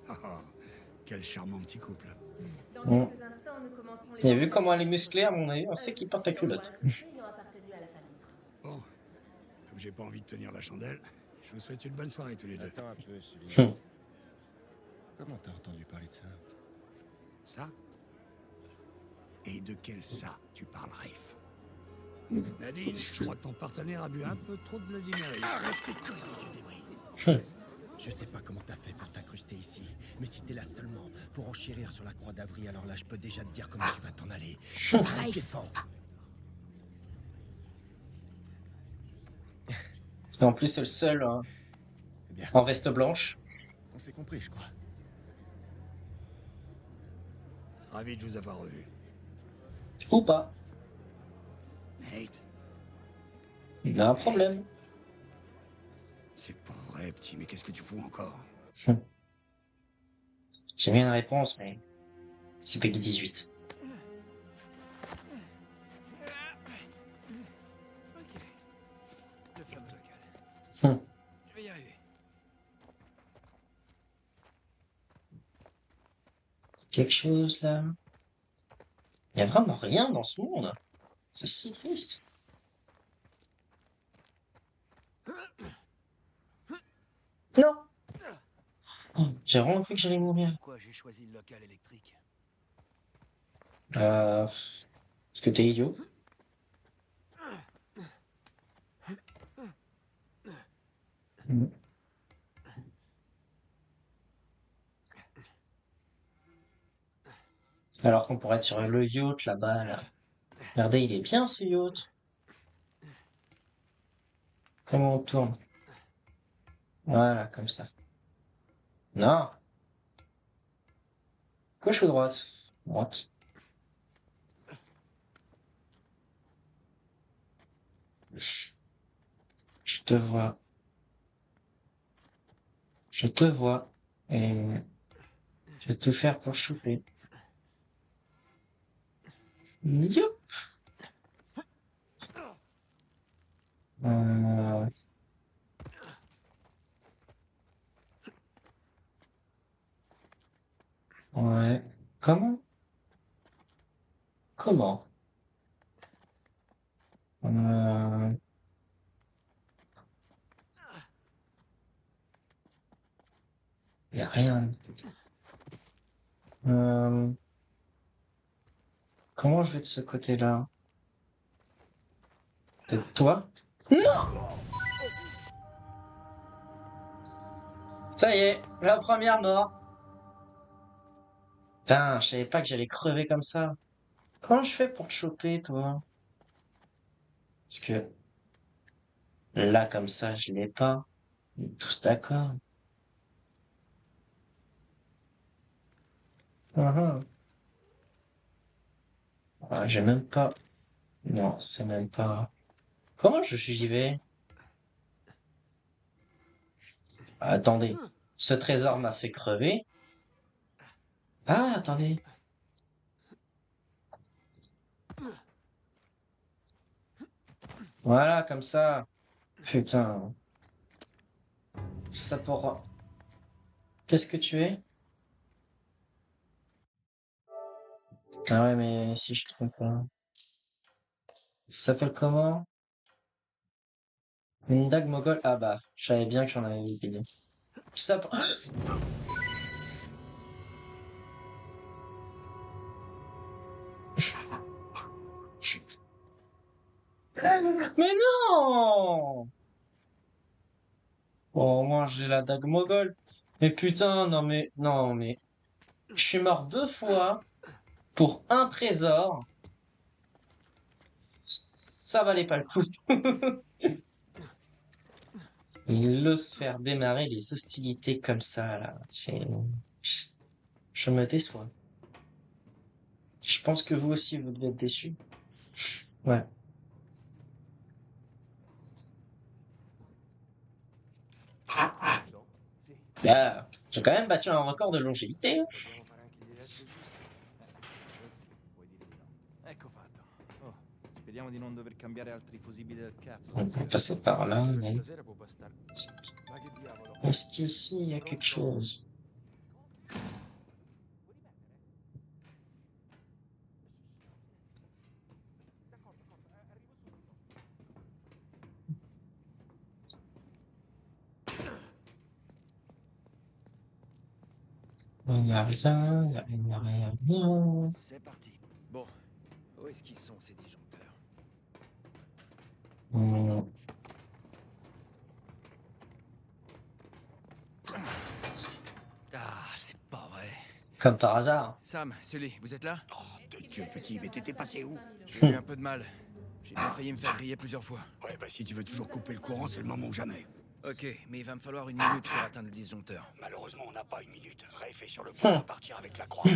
Ah, ah, quel charmant petit couple. Dans Mm. quelques instants, nous commencerons les Et vu comment elle est musclée, à mon avis, on sait qu'il porte la culotte. Il aura appartenu à la famille. Bon, comme j'ai pas envie de tenir la chandelle, je vous souhaite une bonne soirée tous les deux. Attends un peu, Sullivan. Comment t'as entendu parler de ça? Ça? Et de quel ça tu parles, Rafe? Nadine, je crois que ton partenaire a bu un peu trop de Bloody Mary. Arrête tes conneries, vieux débris. Je sais pas comment t'as fait pour t'incruster ici, mais si t'es là seulement pour enchérir sur la croix d'Avry, alors là, je peux déjà te dire comment tu vas t'en aller. Défends. Et en plus, c'est le seul hein, Eh bien, en veste blanche. on s'est compris, je crois. Ravi de vous avoir revu. Ou pas. Nate, Il a un problème. c'est pas vrai, petit, mais qu'est-ce que tu fous encore? J'ai bien une réponse, mais c'est Peggy 18. Ok. Le fameux local. Hum. Je vais y arriver. quelque chose là? Il y a vraiment rien dans ce monde. C'est si triste. Non! Oh, j'ai vraiment cru que j'allais mourir. Pourquoi j'ai choisi le local électrique? Parce que t'es idiot. Mm. Alors qu'on pourrait tirer le yacht là-bas, là. Regardez, il est bien ce yacht. Comment on tourne? Voilà, comme ça. Non! Gauche ou droite? Droite. Je te vois. Je te vois. Et je vais tout faire pour choper. Youp! Euh, Ouais. Comment? Comment? Euh, Y a rien. Euh, Comment je vais de ce côté-là? Peut-être toi? Non! Ça y est, la première mort. Putain, je savais pas que j'allais crever comme ça. Comment je fais pour te choper, toi? Parce que là, comme ça, je l'ai pas. On est tous d'accord. Mhm. Ah, j'ai même pas. Non, c'est même pas. Comment j'y vais? Attendez. Ce trésor m'a fait crever. Ah, attendez. Voilà, comme ça. Putain. Ça pourra. Qu'est-ce que tu es? Ah ouais, mais si je trompe pas. Ça s'appelle comment? Une dague mogol? Ah bah, je savais bien que j'en avais oublié. Ça. Mais non! Oh, moi j'ai la dague mogol. Mais putain, non mais, non mais, je suis mort 2 fois pour un trésor. Ça valait pas le coup. Il ose faire démarrer les hostilités comme ça, là. Je me déçois. Je pense que vous aussi, vous devez être déçus. Ouais. Bah, j'ai quand même battu un record de longévité. Hein. Ecco fatto. Oh, speriamo di non dover cambiare altri fusibili del cazzo. On peut passer par là, mais... Stasera può bastare. Ma che diavolo? Est-ce qu'ici, il y a quelque chose? Il n'y a rien, il n'y a rien, il n'y a rien. C'est parti. Bon, où est-ce qu'ils sont ces disjoncteurs? Hmm. Ah, c'est pas vrai. Comme par hasard. Sam, Sully, vous êtes là? De Dieu petit, mais t'étais passé où? J'ai eu un peu de mal. J'ai bien failli me faire griller plusieurs fois. Ouais, bah si tu veux toujours couper le courant, c'est le moment ou jamais. Ok, mais il va me falloir 1 minute pour atteindre le disjoncteur. Malheureusement, on n'a pas 1 minute. Rafe est sur le point de partir avec la croix.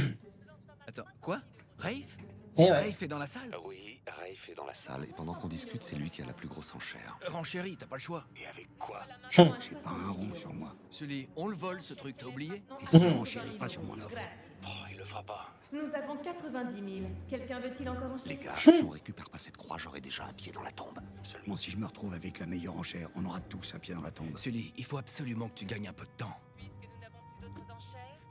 Attends, quoi? Rafe? Eh ouais. Rafe est dans la salle? Oui, Rafe est dans la salle, et pendant qu'on discute, c'est lui qui a la plus grosse enchère. Renchéri, t'as pas le choix. Et avec quoi? J'ai pas un rond sur moi. Sully, on le vole ce truc, t'as oublié? Et si on renchérit pas sur mon offre? Oh, il le fera pas. Nous avons 90 000. Quelqu'un veut-il encore en Les chier gars, si on récupère pas cette croix, j'aurai déjà un pied dans la tombe. Seulement si je me retrouve avec la meilleure enchère, on aura tous un pied dans la tombe. Sully, il faut absolument que tu gagnes un peu de temps.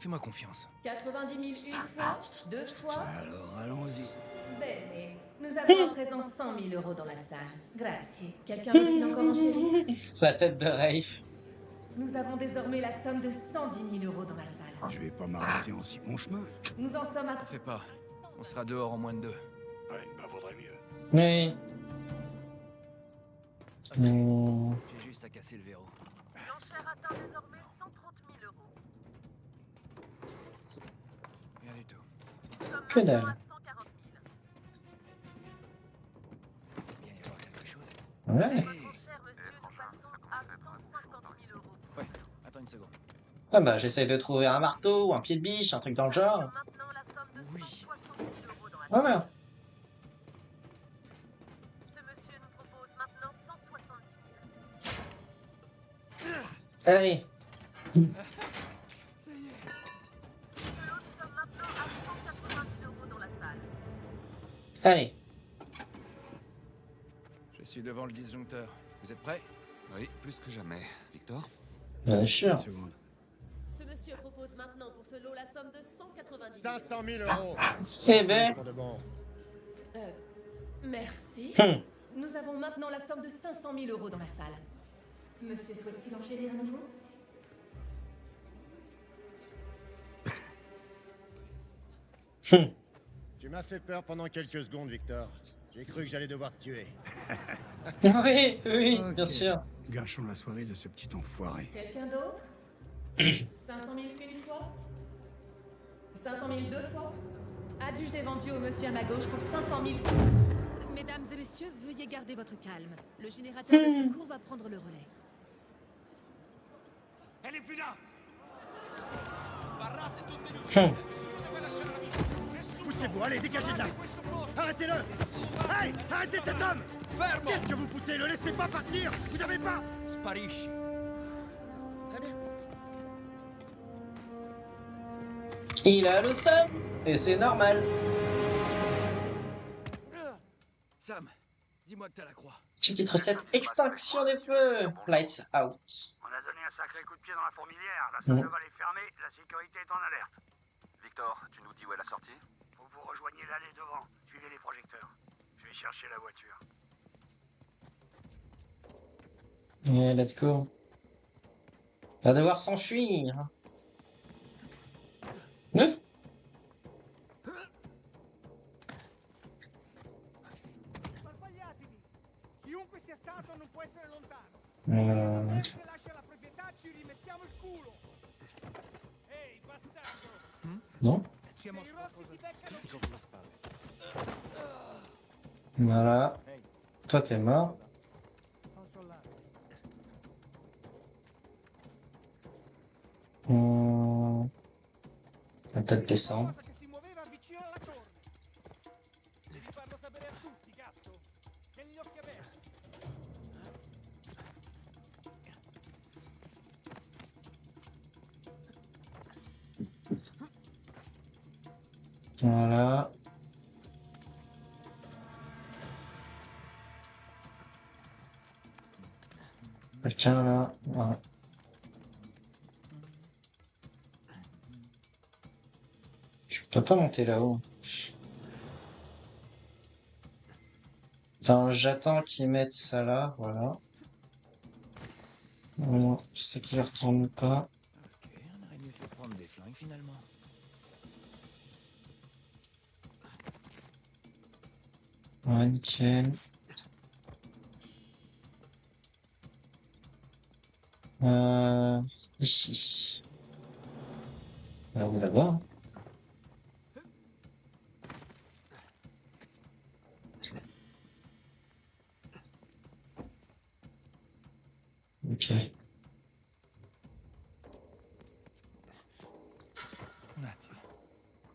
Fais-moi confiance. 90 000 une fois, 2 fois. Alors, allons-y. Bene. Nous avons à présent 100 000 euros dans la salle. Grazie. Quelqu'un veut-il encore enchérir? La tête de Rafe. Nous avons désormais la somme de 110 000 euros dans la salle. Je vais pas m'arrêter en si bon chemin. Nous en sommes à... T'en fais pas. On sera dehors en moins de 2. Ouais, bah vaudrait mieux. Oui. Hmm. J'ai juste à casser le verrou. L'enchère atteint désormais 130 000 euros. Rien du tout. Que dalle. 140 Bien y avoir quelque chose. Ouais. 000. Cher monsieur, nous passons à 150 000 euros. Ouais, attends une seconde. Ah bah j'essaye de trouver un marteau ou un pied de biche, un truc dans le genre. Maintenant la somme de Oui. 160 000 euros dans la Ah salle. merde. Ce monsieur nous propose maintenant 170 Allez. 000. Nous sommes maintenant à 180 000 euros dans la salle. Allez. Je suis devant le disjoncteur. Vous êtes prêts? Oui, plus que jamais. Victor? Bien sûr. Une seconde. Ce monsieur propose maintenant pour ce lot la somme de 190 000. 500 000 euros. Eh ben. Pour de bon. Merci. Hmm. Nous avons maintenant la somme de 500 000 euros dans la salle. Monsieur souhaite-t-il enchérir à nouveau? Hmm. Tu m'as fait peur pendant quelques secondes, Victor. J'ai cru que j'allais devoir te tuer. Oui, oui, Ok. bien sûr. Gâchons la soirée de ce petit enfoiré. Quelqu'un d'autre? 500 000 une fois? 500 000 deux fois? Adjugé vendu au monsieur à ma gauche pour 500 000. Mesdames et messieurs, veuillez garder votre calme. Le générateur de secours va prendre le relais. Elle est plus là! Hmm. Poussez-vous, allez, dégagez de là. Arrêtez-le. Hey, arrêtez cet homme. Qu'est-ce que vous foutez? Le laissez pas partir. Vous avez pas... Sparisci! Très bien. Il a le seum. Et c'est normal. Sam, dis-moi que t'as la croix. Chapitre 7. Extinction des feux. Lights out. On a donné un sacré coup de pied dans la fourmilière. La salle de bal est fermée, la sécurité est en alerte. Victor, tu nous dis où est la sortie? Faut que vous rejoigniez l'allée devant. Suivez les projecteurs. Je vais chercher la voiture. Yeah, let's go. Va devoir s'enfuir. Neuf. Sbagliatevi. Chiunque sia stato non può essere lontano. Se lascia la proprietà ci rimettiamo il culo. Ehi, bastardo. Non. Se i rossi ti beccano Voilà. Toi, t'es mort. On va peut-être descendre. cosa che si muoveva vicino alla torre. Devi farlo sapere a tutti, cazzo. Tieni gli occhi aperti. Voilà. Quelqu'un là. Voilà. Je peux pas monter là-haut. Enfin, j'attends qu'ils mettent ça là, voilà. Voilà. Je sais qu'ils ne retournent pas. Ok, on aurait mieux fait prendre des flingues finalement. Ouais, nickel. Ici. Là ou là-bas. Hein. Ok. Un attimo.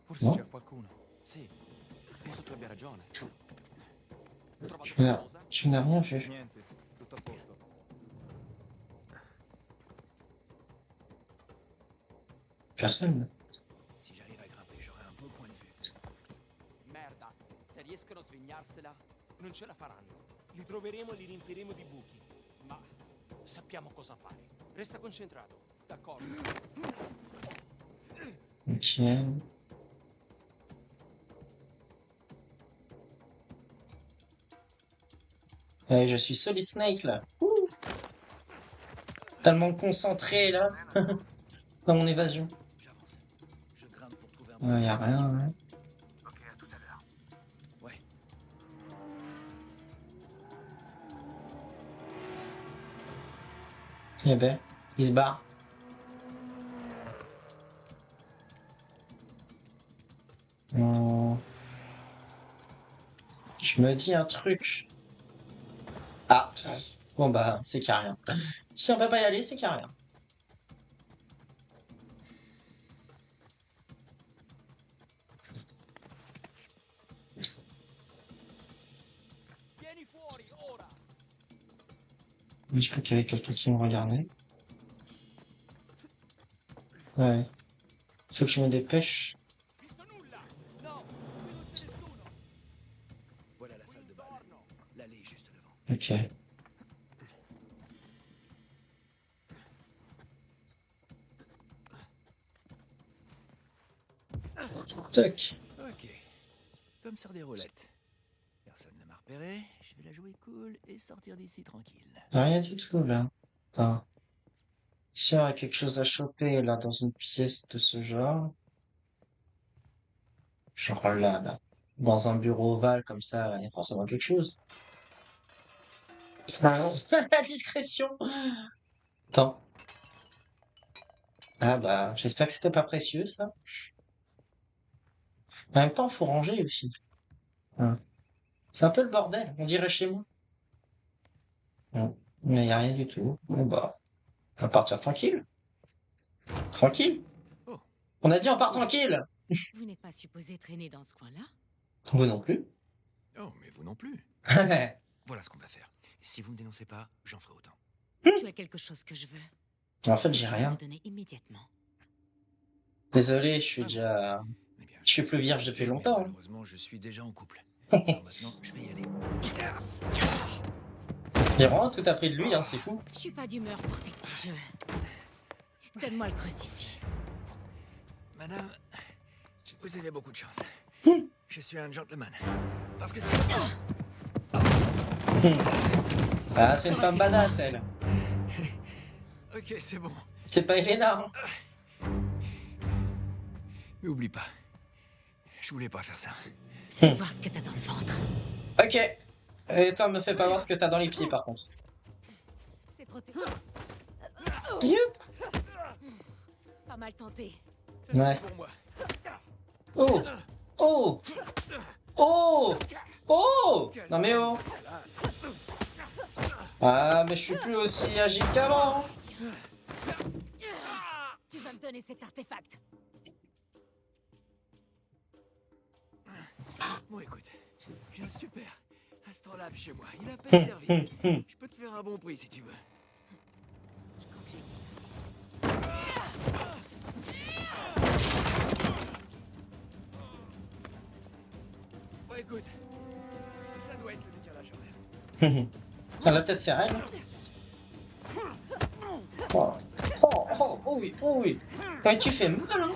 Forse No? c'è qualcuno. Sì, penso tu abbia ragione. Trovato Tu n'as qualcosa? tu n'as rien vu. Niente, tutto a posto. Personne. Si j'arrive à grimper, j'aurai un bon point de vue. Merda, se riescono a svignarsela, non ce la faranno. Li troveremo e li riempiremo di buchi. Ma sappiamo cosa fare. Resta concentrato. D'accordo. Ok. Ouais, je suis Solid Snake là. Ouh. Tellement concentré là dans mon évasion. J'avance. Je grimpe pour trouver un Ouais, y a rien. Ouais. Ok, à tout à l'heure. Ouais. Eh ben, il se barre. Je me dis un truc. Ah, bon bah, c'est qu'il y a rien. Si on peut pas y aller, c'est qu'il y a rien. Vieni fuori, ora! Je crois qu'il y avait quelqu'un qui me regardait. Ouais. Faut que je me dépêche. Visto nulla! No, qui non c'è nessuno! Voilà la salle de bal. L'allée est juste devant. Ok. Toc. Ok. Comme sur des roulettes. Personne ne m'a repéré. Je vais la jouer cool et sortir d'ici tranquille. Rien du tout là. Attends. Si on a quelque chose à choper là dans une pièce de ce genre. Genre là. Dans un bureau ovale comme ça, il y a forcément quelque chose. La discrétion. Attends. Ah bah, j'espère que c'était pas précieux ça. En même temps, faut ranger aussi. Hein. C'est un peu le bordel, on dirait chez moi. Mais y a rien du tout. Bon bah, on va partir tranquille. Tranquille. Oh. On a dit on part tranquille. Vous n'êtes pas supposé traîner dans ce coin-là? Vous non plus. Oh, mais vous non plus. Voilà ce qu'on va faire. Si vous me dénoncez pas, j'en ferai autant. Tu as quelque chose que je veux. En fait, j'ai Tu dois rien. me donner immédiatement. Désolé, je suis déjà... Eh bien, Je suis plus vierge depuis longtemps. Malheureusement, je suis déjà en couple. Alors maintenant, je vais y aller. J'ai vraiment tout appris de lui, hein, c'est fou. Je suis pas d'humeur pour tes petits jeux. Donne-moi le crucifix. Madame, vous avez beaucoup de chance. Hmm. Je suis un gentleman. Parce que c'est... Ah, c'est une femme badass, elle. Ok, c'est bon. C'est pas Elena, hein. Mais oublie pas. Je voulais pas faire ça. Fais voir ce que t'as dans le ventre. Ok. Et toi, me fais pas voir ce que t'as dans les pieds, par contre. C'est trop tôt. Youp. Pas mal tenté. Ouais. Oh. Oh. Oh. Oh. Non mais oh. Ah, mais je suis plus aussi agile qu'avant. Tu vas me donner cet artefact. Bon, écoute, j'ai un super astrolabe chez moi. Il a pas servi. Je peux te faire un bon prix si tu veux. Bon, écoute, ça doit être le décalage horaire. Ça la tête serrée, là. Oh. Oh oui, oh oui. Ouais, tu fais mal, hein.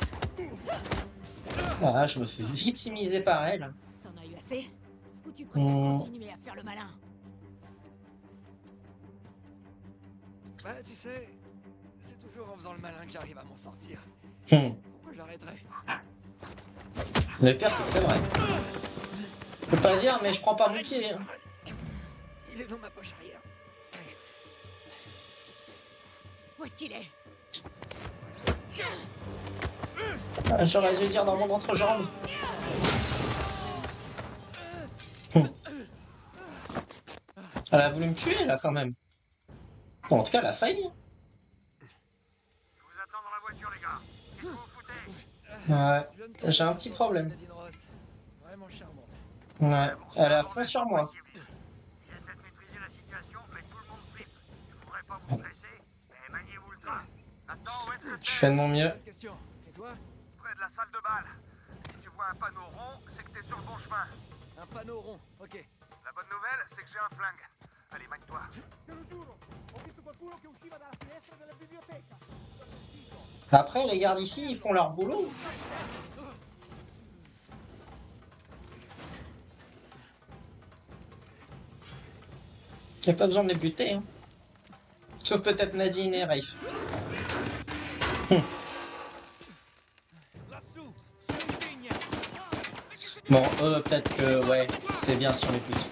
Ah, je me fais victimiser par elle. T'en as eu assez? Ou tu préfères continuer à faire le malin? Bah, tu sais, c'est toujours en faisant le malin que j'arrive à m'en sortir. Pourquoi j'arrêterais? Le pire, c'est que c'est vrai. Je peux pas dire, mais je prends pas mon pied. Hein. Il est dans ma poche arrière. Où est-ce qu'il est? Ah, j'aurais dû dire dans mon entrejambe. Elle a voulu me tuer, là, quand même. Bon, en tout cas, elle a failli. Je vous attends dans la voiture, les gars. Qu'est-ce que vous foutez? Ouais, j'ai un petit problème. Vraiment charmant. Ouais, elle est à fond sur moi. J'essaie de maîtriser la situation, mais tout le monde flippe. Je voudrais pas vous stresser, mais maniez-vous le train. Attends, où est-ce que Je fais de mon mieux. Question. Et toi? Près de la salle de bal. Si tu vois un panneau rond, c'est que t'es sur le bon chemin. Un panneau rond. Ok. La bonne nouvelle, c'est que j'ai un flingue. Allez, manie-toi. Te lo giuro, ho visto qualcuno che usciva dalla finestra della biblioteca. Après, les gardes ici, ils font leur boulot. Y a pas besoin de les buter, hein. Sauf peut-être Nadine et Rafe. Bon, peut-être que, ouais, c'est bien si on les bute.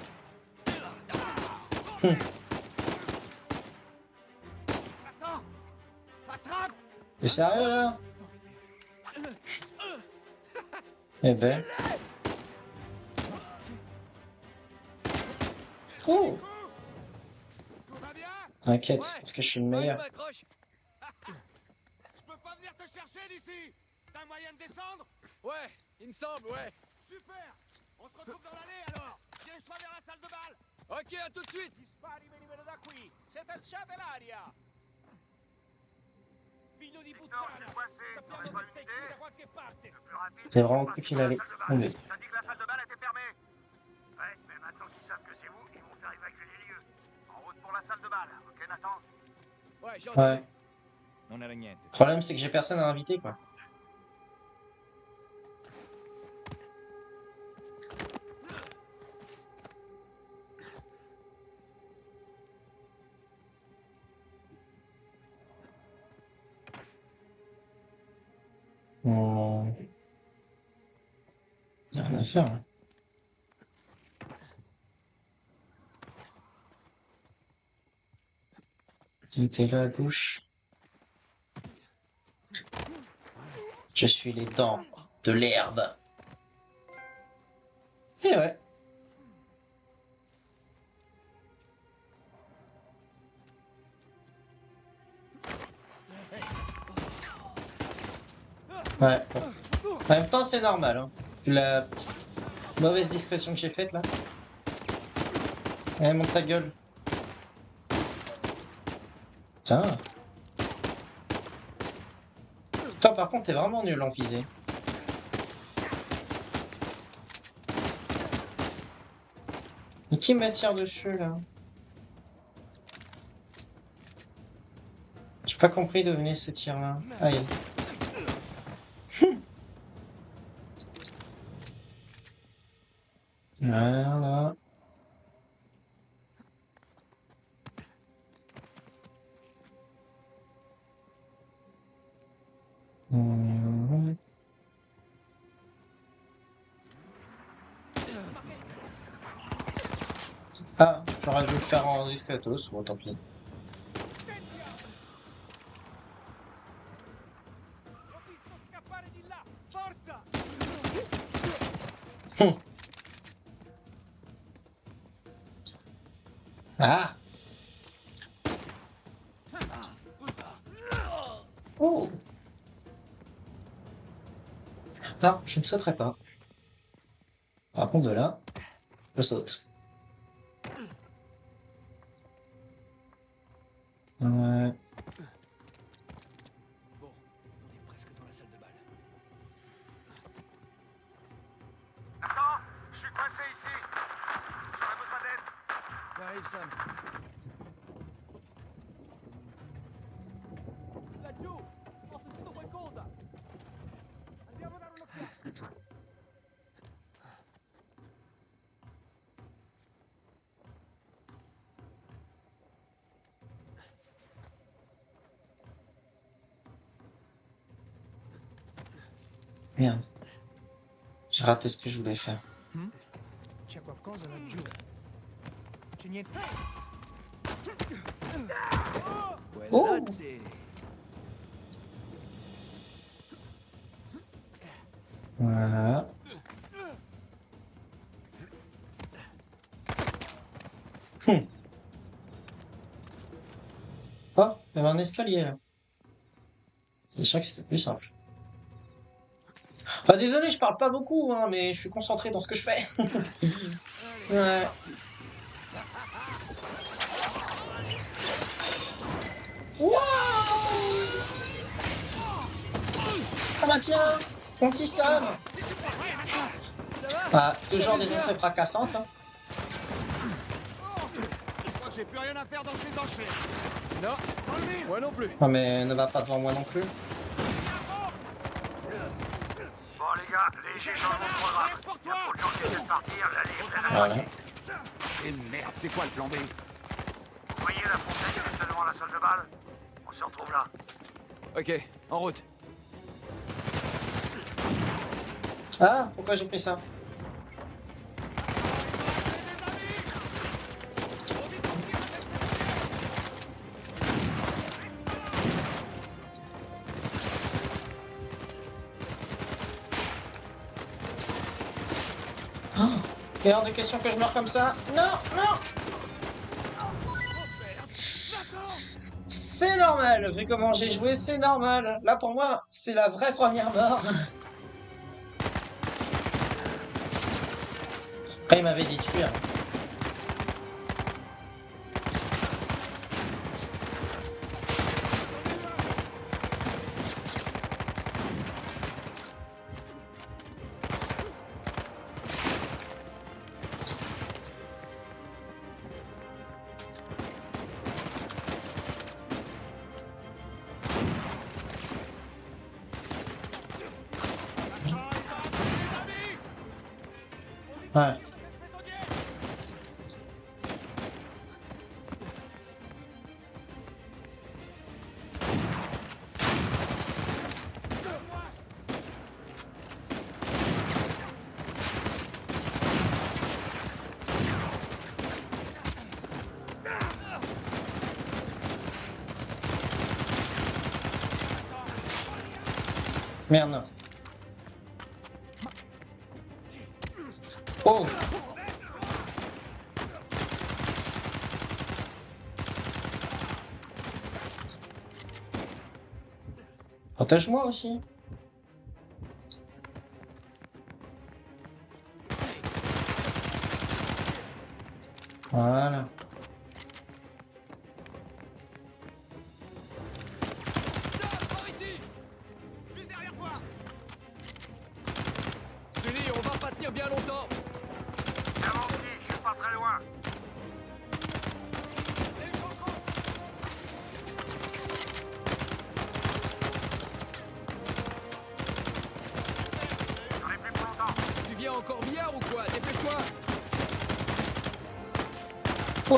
T'es sérieux, là? Eh ben... Oh! T'inquiète, parce que je suis le meilleur. Je peux pas venir te chercher d'ici. T'as moyen de descendre? Ouais, il me semble, ouais. Super. On se retrouve dans l'allée alors. Dirige-toi vers la salle de bal. Ok, à tout de suite. Gli spari venivano da qui. Setacciate l'aria. Figlio di puttana. Sappiamo che sei qui da qualche parte. J'ai vraiment cru qu'il allait tomber. T'as dit que la salle de bal était fermée. Ouais, mais maintenant qu'ils savent que c'est vous, ils vont faire évacuer les lieux. En route pour la salle de bal, ok Nathan? Ouais, j'ai Ouais. Non era niente. Le problème, c'est que j'ai personne à inviter, quoi. Y'a rien à faire, hein. T'es là à gauche. Je suis les dents de l'herbe. Eh ouais. Ouais. Bon. En même temps, c'est normal, hein. Vu la petite mauvaise discrétion que j'ai faite là. Allez, monte ta gueule. Putain. Toi, par contre, t'es vraiment nul en visée. Et qui me tire dessus là? J'ai pas compris d'où venaient ces tirs là. Aïe. Voilà. Ah, j'aurais dû le faire en discretos, bon tant pis. Ah. Oh. Non, je ne sauterai pas. Par contre, de là, je saute. Ouais. Bon, on est presque dans la salle de bal. Nathan, je suis coincé ici. J'aurais besoin d'aide. J'arrive, Sam. Laggiù, ho sentito qualcosa. Andiamo a dare un'occhiata. Merde. J'ai raté ce que je voulais faire. C'è qualcosa laggiù. C'è niente. Oh. Voilà. Oh, il y avait un escalier là. Je crois que c'était plus simple. Ah, désolé, je parle pas beaucoup, hein, mais je suis concentré dans ce que je fais. Ouais. Waouh! Ah bah tiens, mon petit Sam. Ah, toujours des entrées fracassantes. Hein. J'ai plus rien à faire dans ces enchères. Non, moi non plus. Ah mais ne va pas devant moi non plus. Bon les gars, léger changement de programme. Il y a trop de gens qui essaient de partir, la liste est Voilà. Et merde, c'est quoi le plan B? Vous voyez la fontaine qui est devant la salle de bal? On se retrouve là. Ok, en route. Ah, pourquoi j'ai pris ça? Oh, il est hors de question que je meure comme ça. Non, non. C'est normal, vu comment j'ai joué, c'est normal. Là pour moi, c'est la vraie première mort. Après, il m'avait dit de fuir. Ouais. Merde, non. Oh! Protège-moi aussi. Voilà. Par ici! Juste derrière toi! Sully, on va pas tenir bien longtemps! C'est bon, petit, je suis pas très loin. J'en ai plus pour longtemps. Tu viens encore billard ou quoi? Dépêche-toi! Oh!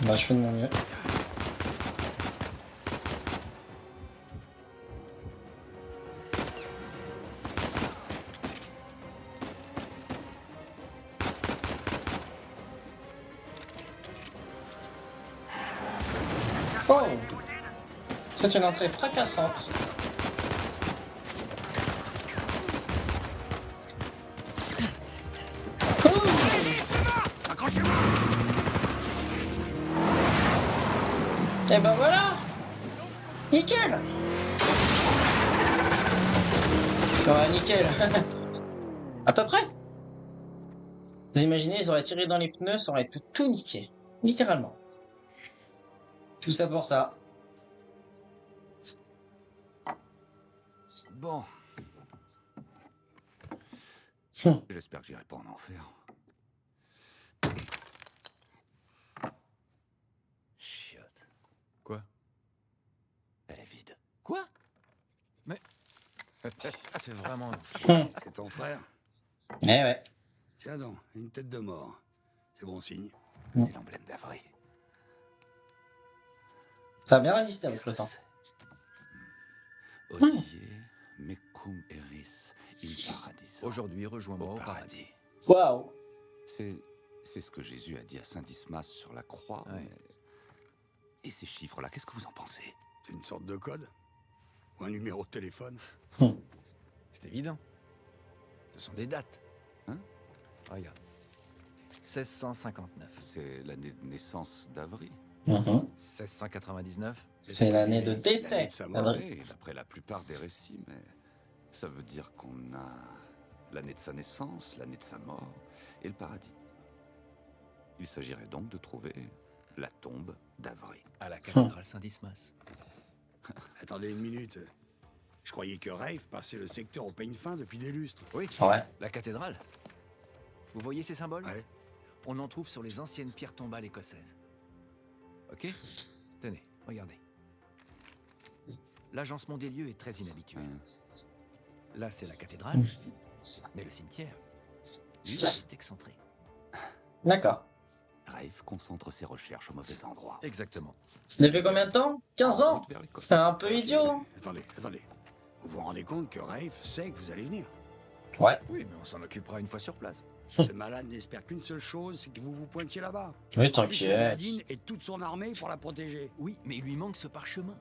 Bah, je fais de mon mieux. Oh! C'est une entrée fracassante. Et ben voilà! Nickel! Ça va, nickel. À peu près. Vous imaginez, ils auraient tiré dans les pneus, ça aurait tout niqué. Littéralement. Tout ça pour ça. Bon. J'espère que j'irai pas en enfer. Chiotte. Quoi? Elle est vide. Quoi? Mais... C'est vraiment... C'est ton frère? Eh ouais. Tiens donc, une tête de mort. C'est bon signe. C'est l'emblème d'Avray. Ça a bien résisté avec le temps. Odie, Mecum Eris, in Paradis. Aujourd'hui, rejoins-moi au paradis. Waouh! C'est ce que Jésus a dit à Saint Dismas sur la croix. Ouais. Mais... Et ces chiffres-là, qu'est-ce que vous en pensez? C'est une sorte de code? Ou un numéro de téléphone? C'est évident. Ce sont des dates. Hein? Regarde. 1659. C'est l'année de naissance d'Avry. 1699. C'est l'année de décès. L'année de sa mort. Avril. Oui, d'après la plupart des récits, mais ça veut dire qu'on a l'année de sa naissance, l'année de sa mort et le paradis. Il s'agirait donc de trouver la tombe d'Avry. À la cathédrale Saint-Dismas. Attendez une minute. Je croyais que Rafe passait le secteur au peigne fin depuis des lustres. Oui, Ouais. la cathédrale. Vous voyez ces symboles? Ouais. On en trouve sur les anciennes pierres tombales écossaises. Ok? Tenez, regardez. L'agencement des lieux est très inhabituel. Là, c'est la cathédrale, mais le cimetière, lui, est excentré. D'accord. Rafe concentre ses recherches au mauvais endroit. Exactement. Depuis combien de temps? 15 En ans? route vers l'Écosse. Un peu idiot, hein? Attendez. Vous vous rendez compte que Rafe sait que vous allez venir? Ouais. Oui, mais on s'en occupera une fois sur place. Ce malade n'espère qu'une seule chose, c'est que vous vous pointiez là-bas. Oui, En plus, il a t'inquiète. Nadine et toute son armée pour la protéger. Oui, mais il lui manque ce parchemin.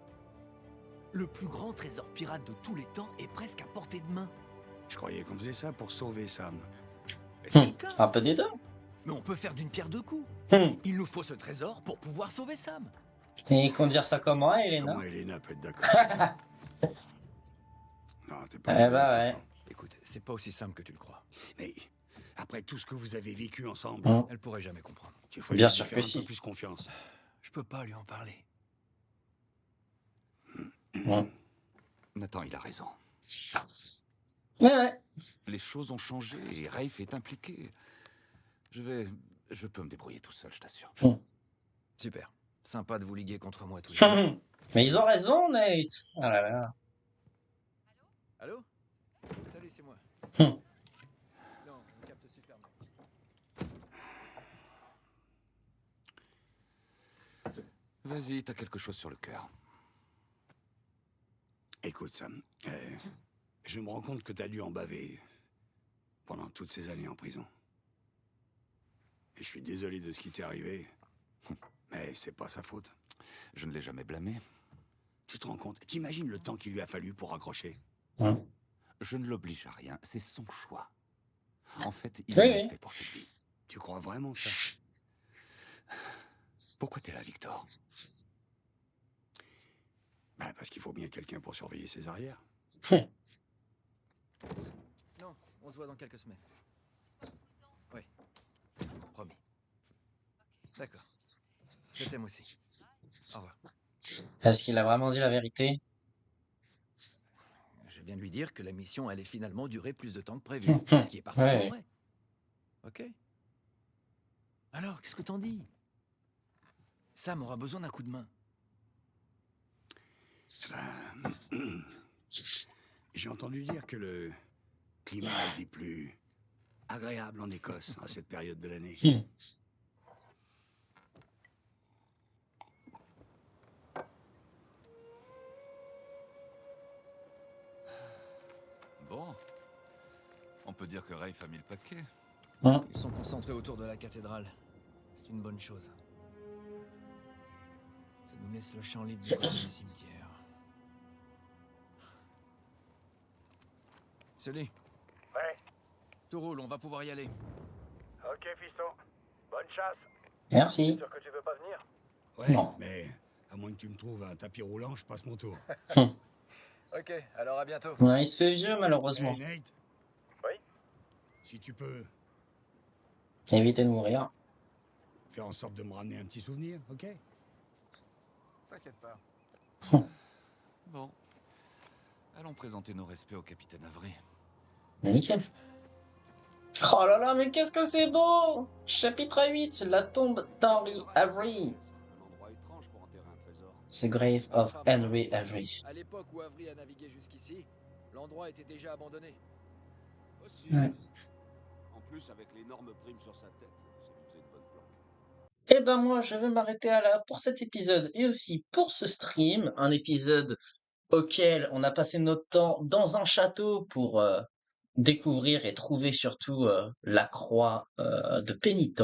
Le plus grand trésor pirate de tous les temps est presque à portée de main. Je croyais qu'on faisait ça pour sauver Sam. Et c'est le cas. Un peu des deux. Mais on peut faire d'une pierre deux coups. Il nous faut ce trésor pour pouvoir sauver Sam. Et qu'on dire ça comment, hein, Elena? Comment Elena peut être d'accord avec ça? Non, t'es pas sérieux, bah ouais. Tristan. Écoute, c'est pas aussi simple que tu le crois. Mais après tout ce que vous avez vécu ensemble, Elle pourrait jamais comprendre. il faut Bien lui sûr faire que un si. peu plus confiance. Je peux pas lui en parler. Nathan, il a raison. Ouais. Les choses ont changé et Rafe est impliqué. Je peux me débrouiller tout seul, je t'assure. Super. Sympa de vous liguer contre moi tous les deux. Mais ils ont raison, Nate. Ah là là. Allô? Salut, c'est moi. Non, on capte super bien. Vas-y, t'as quelque chose sur le cœur. Écoute, Sam, je me rends compte que t'as dû en baver pendant toutes ces années en prison. Et je suis désolé de ce qui t'est arrivé, mais c'est pas sa faute. Je ne l'ai jamais blâmé. Tu te rends compte? T'imagines le temps qu'il lui a fallu pour raccrocher? Je ne l'oblige à rien, c'est son choix. En fait, il Oui, l'a oui. fait pour cette vie. Tu crois vraiment ça? Pourquoi t'es là, Victor? Bah, parce qu'il faut bien quelqu'un pour surveiller ses arrières. Non, on se voit dans quelques semaines. Oui. Promis. D'accord. Je t'aime aussi. Au revoir. Est-ce qu'il a vraiment dit la vérité? Je viens de lui dire que la mission allait finalement durer plus de temps que prévu, ce qui est parfaitement Ouais. vrai. Ok? Alors, qu'est-ce que t'en dis? Sam aura besoin d'un coup de main. J'ai entendu dire que le climat est des plus agréables en Écosse à cette période de l'année. Bon. On peut dire que Rafe a mis le paquet. Ils sont concentrés autour de la cathédrale. C'est une bonne chose. Ça nous laisse le champ libre du côté du cimetière. Sully, Ouais. tout roule, on va pouvoir y aller. Ok, fiston. Bonne chasse. Merci. Sûr que tu veux pas venir? Ouais, Non. mais à moins que tu me trouves un tapis roulant, je passe mon tour. Ok, alors à bientôt. Ouais, il se fait vieux, malheureusement. Hey, Nate. Oui? Si tu peux Éviter de mourir. faire en sorte de me ramener un petit souvenir, ok? T'inquiète pas. Bon. Allons présenter nos respects au capitaine Avery. Nickel. Oh là là, mais qu'est-ce que c'est beau! Chapitre 8, la tombe d'Henry Avery. Un endroit étrange pour enterrer un trésor. The grave of Henry Avery. À l'époque où Avery a navigué jusqu'ici, l'endroit était déjà abandonné. Aussi. Ouais. En plus, avec l'énorme prime sur sa tête, ça lui faisait une bonne planque. Eh ben moi, je vais m'arrêter à là pour cet épisode et aussi pour ce stream. Un épisode auquel on a passé notre temps dans un château pour découvrir et trouver surtout la croix de pénitent.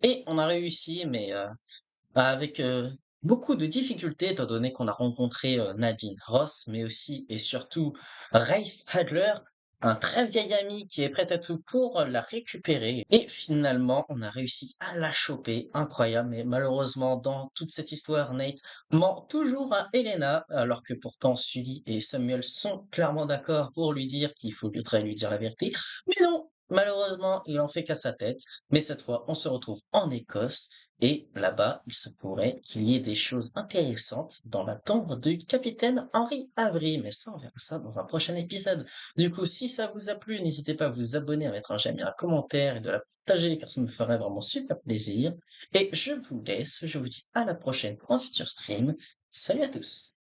Et on a réussi, mais avec beaucoup de difficultés, étant donné qu'on a rencontré Nadine Ross, mais aussi et surtout Rafe Adler, un très vieil ami qui est prêt à tout pour la récupérer. Et finalement, on a réussi à la choper. Incroyable, mais malheureusement, dans toute cette histoire, Nate ment toujours à Elena, alors que pourtant Sully et Samuel sont clairement d'accord pour lui dire qu'il faudrait lui dire la vérité. Mais non, Malheureusement, il en fait qu'à sa tête, mais cette fois, on se retrouve en Écosse, et là-bas, il se pourrait qu'il y ait des choses intéressantes dans la tombe du capitaine Henry Avery, mais ça, on verra ça dans un prochain épisode. Du coup, si ça vous a plu, n'hésitez pas à vous abonner, à mettre un j'aime et un commentaire, et de la partager, car ça me ferait vraiment super plaisir. Et je vous laisse, je vous dis à la prochaine pour un futur stream. Salut à tous!